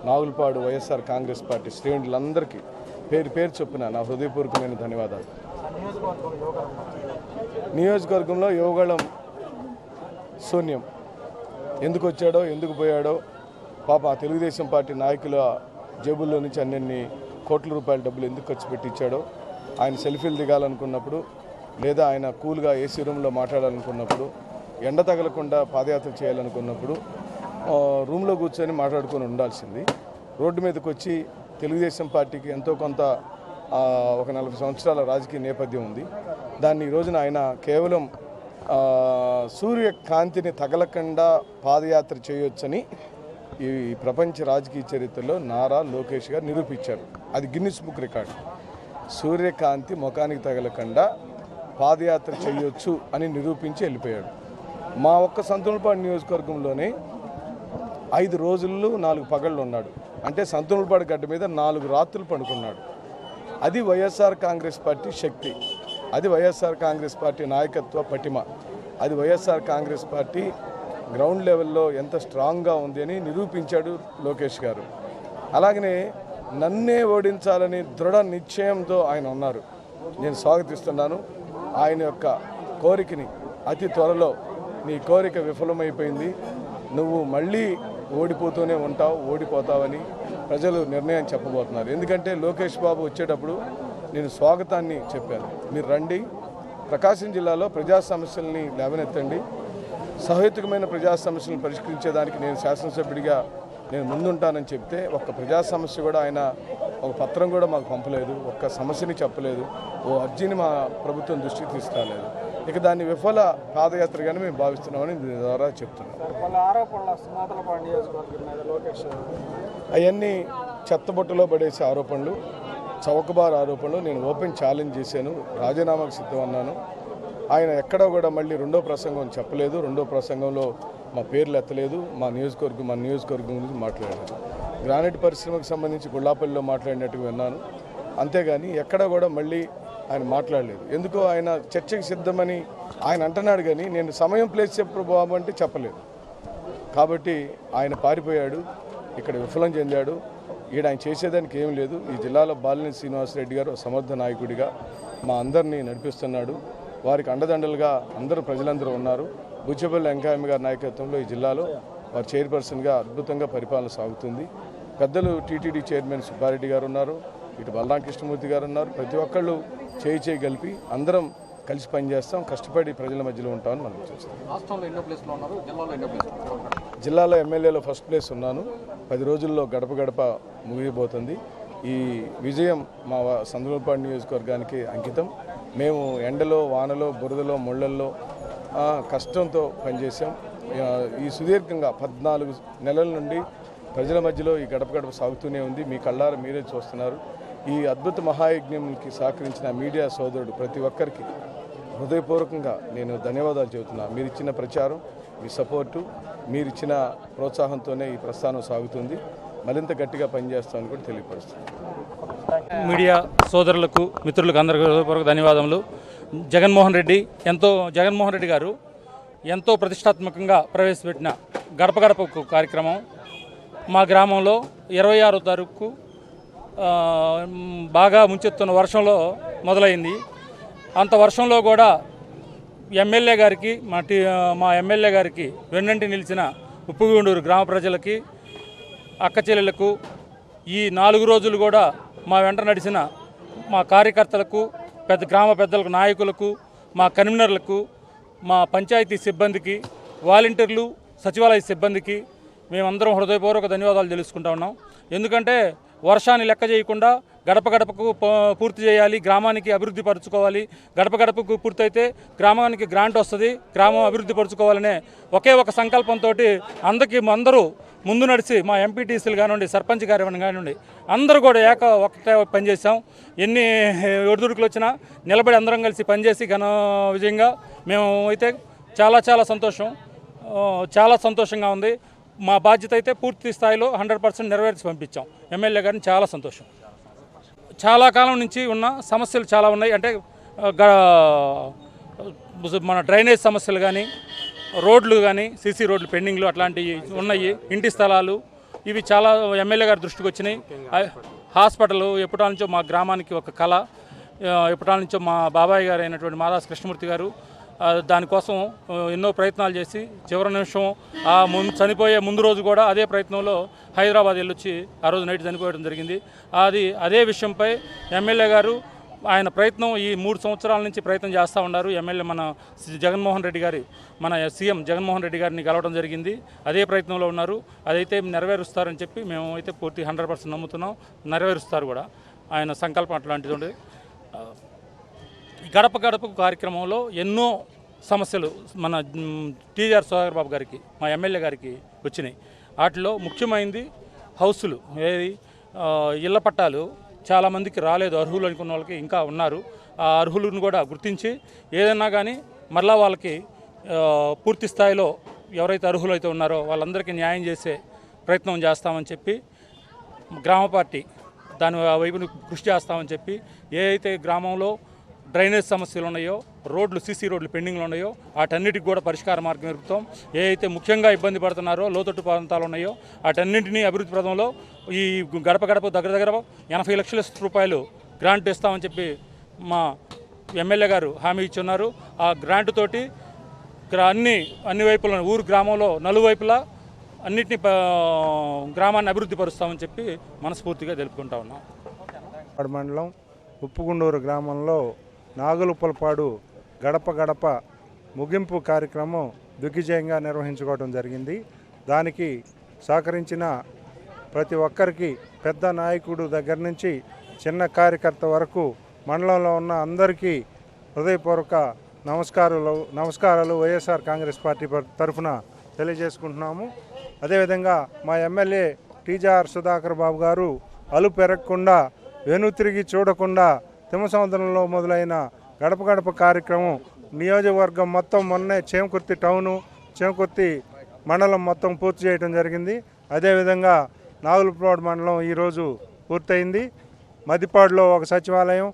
నాగులపాడు వైఎస్ఆర్ కాంగ్రెస్ పార్టీ శ్రేణులందరికీ పేరు పేరు చొప్పున నా హృదయపూర్వకమైన ధన్యవాదాలు. నియోజకవర్గంలో యువగళం శూన్యం. ఎందుకు వచ్చాడో ఎందుకు పోయాడో పాప తెలుగుదేశం పార్టీ నాయకుల జేబుల్లో నుంచి అన్ని కోట్ల రూపాయల డబ్బులు ఎందుకు ఖర్చు పెట్టించాడో, ఆయన సెల్ఫీలు దిగాలనుకున్నప్పుడు లేదా ఆయన కూల్గా ఏసీ రూమ్లో మాట్లాడాలనుకున్నప్పుడు, ఎండ తగలకుండా పాదయాత్ర చేయాలనుకున్నప్పుడు రూమ్లో కూర్చొని మాట్లాడుకొని ఉండాల్సింది. రోడ్డు మీదకి వచ్చి తెలుగుదేశం పార్టీకి ఎంతో కొంత ఒక 40 సంవత్సరాల రాజకీయ నేపథ్యం ఉంది. దాన్ని ఈ రోజున ఆయన కేవలం సూర్యకాంతిని తగలకుండా పాదయాత్ర చేయొచ్చని ఈ ప్రపంచ రాజకీయ చరిత్రలో నారా లోకేష్ గారు నిరూపించారు. అది గిన్నిస్ బుక్ రికార్డు. సూర్యకాంతి ముఖానికి తగలకుండా పాదయాత్ర చేయొచ్చు అని నిరూపించి వెళ్ళిపోయాడు. మా ఒక్క సంతనూరుపాడు నియోజకవర్గంలోనే 5 రోజులు 4 పగళ్ళు ఉన్నాడు. అంటే సంతనూరుపాడు గడ్డ మీద 4 రాత్రులు పడుకున్నాడు. అది వైఎస్ఆర్ కాంగ్రెస్ పార్టీ శక్తి, అది వైఎస్ఆర్ కాంగ్రెస్ పార్టీ నాయకత్వ పటిమ, అది వైఎస్ఆర్ కాంగ్రెస్ పార్టీ గ్రౌండ్ లెవెల్లో ఎంత స్ట్రాంగ్గా ఉంది అని నిరూపించాడు లోకేష్ గారు. అలాగనే నన్నే ఓడించాలని దృఢ నిశ్చయంతో ఆయన ఉన్నారు. నేను స్వాగతిస్తున్నాను. ఆయన యొక్క కోరికని అతి త్వరలో నీ కోరిక విఫలమైపోయింది, నువ్వు మళ్ళీ ఓడిపోతూనే ఉంటావు, ఓడిపోతావని ప్రజలు నిర్ణయం చెప్పబోతున్నారు. ఎందుకంటే లోకేష్ బాబు వచ్చేటప్పుడు నేను స్వాగతాన్ని చెప్పాను. మీరు రండి, ప్రకాశం జిల్లాలో ప్రజా సమస్యల్ని లేవనెత్తండి, సహేతుకమైన ప్రజా సమస్యలను పరిష్కరించేదానికి నేను శాసనసభ్యుడిగా నేను ముందుంటానని చెప్తే ఒక్క ప్రజా సమస్య కూడా ఆయన ఒక పత్రం కూడా మాకు పంపలేదు, ఒక్క సమస్యని చెప్పలేదు, ఓ అర్జీని మా ప్రభుత్వం దృష్టికి తీసుకురాలేదు. ఇక దాన్ని విఫల పాదయాత్రగానే మేము భావిస్తున్నామని దీని ద్వారా చెప్తున్నాం. అవన్నీ చెత్తబొట్టులో పడేసే ఆరోపణలు, చౌకబారు ఆరోపణలు. నేను ఓపెన్ ఛాలెంజ్ చేశాను, రాజీనామాకు సిద్ధం అన్నాను. ఆయన ఎక్కడా కూడా మళ్ళీ రెండో ప్రసంగం చెప్పలేదు, రెండో ప్రసంగంలో మా పేర్లు ఎత్తలేదు, మన నియోజకవర్గం గురించి మాట్లాడారు. గ్రానైట్ పరిశ్రమకు సంబంధించి గుళ్ళాపల్లిలో మాట్లాడినట్టుగా విన్నాను, అంతేగాని ఎక్కడా కూడా మళ్ళీ ఆయన మాట్లాడలేదు. ఎందుకో ఆయన చర్చకి సిద్ధమని ఆయన అంటున్నాడు, కానీ నేను సమయం ప్లేస్ చెప్పు బాబు అంటే చెప్పలేదు. కాబట్టి ఆయన పారిపోయాడు, ఇక్కడ విఫలం చెందాడు. ఈడ ఆయన చేసేదానికి ఏం లేదు. ఈ జిల్లాలో బాలినేని శ్రీనివాసరెడ్డి గారు సమర్థ నాయకుడిగా మా అందరినీ నడిపిస్తున్నాడు. వారికి అండదండలుగా ప్రజలందరూ ఉన్నారు. బుచ్చపల్లి వెంకయ్య గారి నాయకత్వంలో ఈ జిల్లాలో వారి చైర్పర్సన్గా అద్భుతంగా పరిపాలన సాగుతుంది. పెద్దలు టీటీడీ చైర్మన్ సుబ్బారెడ్డి గారు ఉన్నారు, ఇటు బలరాం కృష్ణమూర్తి గారు ఉన్నారు. ప్రతి ఒక్కళ్ళు చేయి కలిపి అందరం కలిసి పనిచేస్తాం, కష్టపడి ప్రజల మధ్యలో ఉంటామని మనం చూస్తాం. రాష్ట్రంలో ఎన్నో ప్లేస్లో ఉన్నారు, జిల్లాలో ఎన్నో ప్లేస్లో? జిల్లాలో ఎమ్మెల్యేలో ఫస్ట్ ప్లేస్ ఉన్నాను. 10 రోజుల్లో గడప గడప ముగియబోతుంది. ఈ విజయం మా సంతనూరుపాడు నియోజకవర్గానికి అంకితం. మేము ఎండలో, వానలో, బురదలో, ముళ్ళల్లో కష్టంతో పనిచేసాం. ఈ సుదీర్ఘంగా 14 నెలల నుండి ప్రజల మధ్యలో ఈ గడప గడప సాగుతూనే ఉంది. మీ కళ్ళారా మీరే చూస్తున్నారు. ఈ అద్భుత మహాయజ్ఞంకి సహకరించిన మీడియా సోదరుడు ప్రతి ఒక్కరికి హృదయపూర్వకంగా నేను ధన్యవాదాలు చెబుతున్నా. మీరు ఇచ్చిన ప్రచారం, మీ సపోర్టు, మీరు ఇచ్చిన ప్రోత్సాహంతోనే ఈ ప్రస్థానం సాగుతుంది. మరింత గట్టిగా పనిచేస్తామని కూడా తెలియపరుస్తుంది. మీడియా సోదరులకు, మిత్రులకు అందరికీ హృదయపూర్వక ధన్యవాదములు. జగన్మోహన్ రెడ్డి గారు ఎంతో ప్రతిష్టాత్మకంగా ప్రవేశపెట్టిన గడప గడపకు కార్యక్రమం మా గ్రామంలో 26వ తారీఖు బాగా ముంచెత్తున్న వర్షంలో మొదలైంది. అంత వర్షంలో కూడా ఎమ్మెల్యే గారికి, మా ఎమ్మెల్యే గారికి వెన్నంటి నిలిచిన ఉప్పుగూండూరు గ్రామ ప్రజలకి, అక్క చెల్లెలకు, ఈ 4 రోజులు కూడా మా వెంట నడిచిన మా కార్యకర్తలకు, గ్రామ పెద్దలకు, నాయకులకు, మా కన్వీనర్లకు, మా పంచాయతీ సిబ్బందికి, వాలంటీర్లు, సచివాలయ సిబ్బందికి మేమందరం హృదయపూర్వక ధన్యవాదాలు తెలుసుకుంటా ఉన్నాం. ఎందుకంటే వర్షాన్ని లెక్క చేయకుండా గడప గడపకు పూర్తి చేయాలి, గ్రామానికి అభివృద్ధి పరుచుకోవాలి. గడప గడపకు పూర్తయితే గ్రామానికి గ్రాంట్ వస్తుంది, గ్రామం అభివృద్ధి పరుచుకోవాలనే ఒకే ఒక సంకల్పంతో అందరూ ముందు నడిచి మా ఎంపీటీసీలు కానివ్వండి, సర్పంచ్ గారు కానివ్వండి, అందరూ కూడా ఒకటే పనిచేసాం. ఎన్ని ఒడిదుడుకులు వచ్చినా నిలబడి అందరం కలిసి పనిచేసి ఘన విజయంగా మేము అయితే చాలా సంతోషంగా ఉంది. మా బాధ్యత అయితే పూర్తి స్థాయిలో 100% నెరవేర్చి పంపించాం ఎమ్మెల్యే గారిని. చాలా సంతోషం. చాలా కాలం నుంచి ఉన్న సమస్యలు చాలా ఉన్నాయి. అంటే మన డ్రైనేజ్ సమస్యలు కానీ, రోడ్లు కానీ, సీసీ రోడ్లు పెండింగ్లు అట్లాంటివి ఉన్నాయి. ఇంటి స్థలాలు ఇవి చాలా ఎమ్మెల్యే గారి దృష్టికి వచ్చినాయి. హాస్పిటల్ ఎప్పటి నుంచో మా గ్రామానికి ఒక కళ. ఎప్పటి నుంచో మా బాబాయ్ గారు అయినటువంటి మాదాస్ కృష్ణమూర్తి గారు దానికోసం ఎన్నో ప్రయత్నాలు చేసి చివరి నిమిషం చనిపోయే ముందు రోజు కూడా అదే ప్రయత్నంలో హైదరాబాద్ వెళ్ళొచ్చి ఆ రోజు నైట్ చనిపోయడం జరిగింది. అదే విషయంపై ఎమ్మెల్యే గారు ఆయన ప్రయత్నం ఈ 3 సంవత్సరాల నుంచి ప్రయత్నం చేస్తూ ఉన్నారు. ఎమ్మెల్యే మన జగన్మోహన్ రెడ్డి గారు, మన సీఎం జగన్మోహన్ రెడ్డి గారిని కలవడం జరిగింది. అదే ప్రయత్నంలో ఉన్నారు. అదైతే నెరవేరుస్తారని చెప్పి మేము అయితే పూర్తి 100% నమ్ముతున్నాం. నెరవేరుస్తారు కూడా. ఆయన సంకల్పం అట్లాంటిది ఉంది. గడప గడపకు కార్యక్రమంలో ఎన్నో సమస్యలు మన టీజీఆర్ సుధాకర్ బాబు గారికి, మా ఎమ్మెల్యే గారికి వచ్చినాయి. వాటిలో ముఖ్యమైనది హౌసులు, ఇళ్ల పట్టాలు చాలామందికి రాలేదు. అర్హులు అనుకున్న వాళ్ళకి ఇంకా ఉన్నారు. ఆ అర్హులను కూడా గుర్తించి ఏదైనా కానీ మరలా వాళ్ళకి పూర్తి స్థాయిలో ఎవరైతే అర్హులు అయితే ఉన్నారో వాళ్ళందరికీ న్యాయం చేసే ప్రయత్నం చేస్తామని చెప్పి గ్రామ పార్టీ దాని వైపును కృషి చేస్తామని చెప్పి, ఏ అయితే గ్రామంలో డ్రైనేజ్ సమస్యలు ఉన్నాయో, రోడ్లు సీసీ రోడ్లు పెండింగ్లు ఉన్నాయో వాటన్నిటికి కూడా పరిష్కార మార్గం వెతుకుతాం. ఏ అయితే ముఖ్యంగా ఇబ్బంది పడుతున్నారో లోతట్టు ప్రాంతాలు ఉన్నాయో వాటన్నింటినీ అభివృద్ధి పథంలో ఈ గడప గడప దగ్గర 80 లక్షల రూపాయలు గ్రాంట్ ఇస్తామని చెప్పి మా ఎమ్మెల్యే గారు హామీ ఇచ్చున్నారు. ఆ గ్రాంట్ తోటి అన్ని వైపుల ఊరు గ్రామంలో నలువైపులా అన్నిటినీ గ్రామాన్ని అభివృద్ధి పరుస్తామని చెప్పి మనస్ఫూర్తిగా తెలుపుకుంటా ఉన్నాం. మండలం ఉప్పుగుండూరు గ్రామంలో నాగులుప్పలపాడు గడప గడప ముగింపు కార్యక్రమం దిగ్విజయంగా నిర్వహించుకోవడం జరిగింది. దానికి సహకరించిన ప్రతి ఒక్కరికి, పెద్ద నాయకుడు దగ్గర నుంచి చిన్న కార్యకర్త వరకు మండలంలో ఉన్న అందరికీ హృదయపూర్వక నమస్కారాలు వైఎస్ఆర్ కాంగ్రెస్ పార్టీ తరఫున తెలియజేసుకుంటున్నాము. అదేవిధంగా మా ఎమ్మెల్యే టీజీఆర్ సుధాకర్ బాబు గారు అలుపెరగకుండా, వెనుతిరిగి చూడకుండా తిమ్మసముద్రంలో మొదలైన గడప గడప కార్యక్రమం నియోజకవర్గం మొత్తం మొన్నే చేమకుర్తి టౌను, చేమకుర్తి మండలం మొత్తం పూర్తి చేయడం జరిగింది. అదేవిధంగా నాగులపాడు మండలం ఈరోజు పూర్తయింది. మదిపాడులో ఒక సచివాలయం,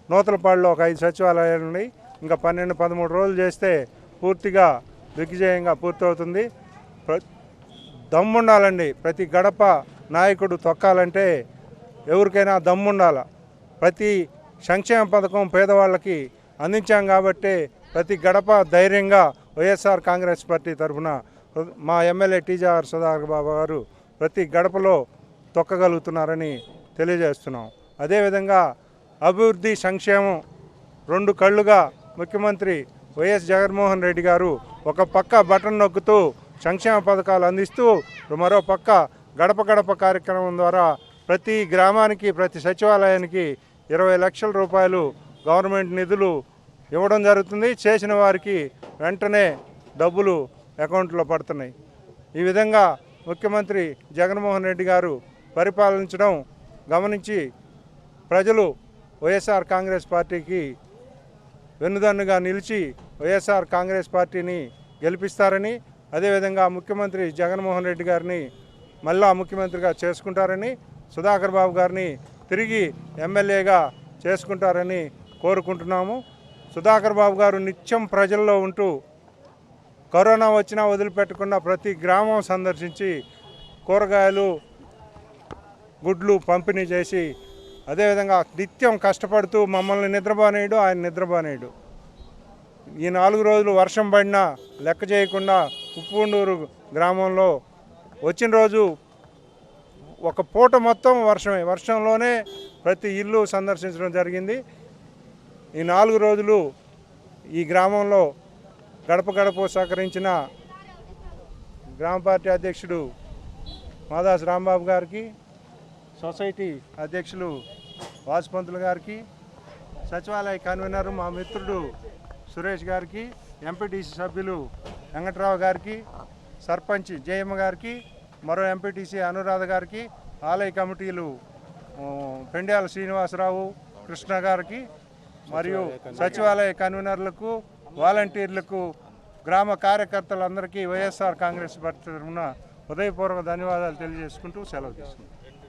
నూతలపాడులో ఒక 5 సచివాలయాలు ఉన్నాయి. ఇంకా 12-13 రోజులు చేస్తే పూర్తిగా దిగ్విజయంగా పూర్తవుతుంది. దమ్ముండాలండి. ప్రతి గడప నాయకుడు తొక్కాలంటే ఎవరికైనా దమ్ముండాల. ప్రతి సంక్షేమ పథకం పేదవాళ్ళకి అందించాం కాబట్టి ప్రతి గడప ధైర్యంగా వైఎస్ఆర్ కాంగ్రెస్ పార్టీ తరఫున మా ఎమ్మెల్యే టీజీఆర్ సుధాకర్ బాబు గారు ప్రతి గడపలో తొక్కగలుగుతున్నారని తెలియజేస్తున్నాం. అదేవిధంగా అభివృద్ధి సంక్షేమం 2 కళ్ళుగా ముఖ్యమంత్రి వైఎస్ జగన్మోహన్ రెడ్డి గారు ఒక పక్క బటన్ నొక్కుతూ సంక్షేమ పథకాలు అందిస్తూ మరో పక్క గడప గడప కార్యక్రమం ద్వారా ప్రతి గ్రామానికి, ప్రతి సచివాలయానికి 20 లక్షల రూపాయలు గవర్నమెంట్ నిధులు ఇవ్వడం జరుగుతుంది. చేసిన వారికి వెంటనే డబ్బులు అకౌంట్లో పడుతున్నాయి. ఈ విధంగా ముఖ్యమంత్రి జగన్మోహన్ రెడ్డి గారు పరిపాలించడం గమనించి ప్రజలు వైఎస్ఆర్ కాంగ్రెస్ పార్టీకి వెన్నుదన్నుగా నిలిచి వైఎస్ఆర్ కాంగ్రెస్ పార్టీని గెలిపిస్తారని, అదేవిధంగా ముఖ్యమంత్రి జగన్మోహన్ రెడ్డి గారిని మళ్ళా ముఖ్యమంత్రిగా చేసుకుంటారని, సుధాకర్ బాబు గారిని తిరిగి ఎమ్మెల్యేగా చేసుకుంటారని కోరుకుంటున్నాము. సుధాకర్ బాబు గారు నిత్యం ప్రజల్లో ఉంటూ కరోనా వచ్చినా వదిలిపెట్టకుండా ప్రతి గ్రామం సందర్శించి కూరగాయలు, గుడ్లు పంపిణీ చేసి, అదేవిధంగా నిత్యం కష్టపడుతూ మమ్మల్ని నిద్రపోనేయడు, ఆయన నిద్రపోనేయడు. ఈ 4 రోజులు వర్షం పడినా లెక్క చేయకుండా ఉప్పుగుండూరు గ్రామంలో వచ్చిన రోజు ఒక పూట మొత్తం వర్షమే, వర్షంలోనే ప్రతి ఇల్లు సందర్శించడం జరిగింది. ఈ 4 రోజులు ఈ గ్రామంలో గడప గడప సహకరించిన గ్రామ పార్టీ అధ్యక్షుడు మాదాస్ రాంబాబు గారికి, సొసైటీ అధ్యక్షులు వాసుపంతులు గారికి, సచివాలయ కన్వీనర్ మా మిత్రుడు సురేష్ గారికి, ఎంపీటీసీ సభ్యులు వెంకట్రావు గారికి, సర్పంచ్ జయమ్మ గారికి, మరో ఎంపీటీసీ అనురాధ గారికి, ఆలయ కమిటీలు పెండ్యాల శ్రీనివాసరావు, కృష్ణ గారికి మరియు సచివాలయ కన్వీనర్లకు, వాలంటీర్లకు, గ్రామ కార్యకర్తలందరికీ వైఎస్ఆర్ కాంగ్రెస్ పార్టీ తరఫున హృదయపూర్వక ధన్యవాదాలు తెలియజేసుకుంటూ సెలవు తీసుకుంటాం.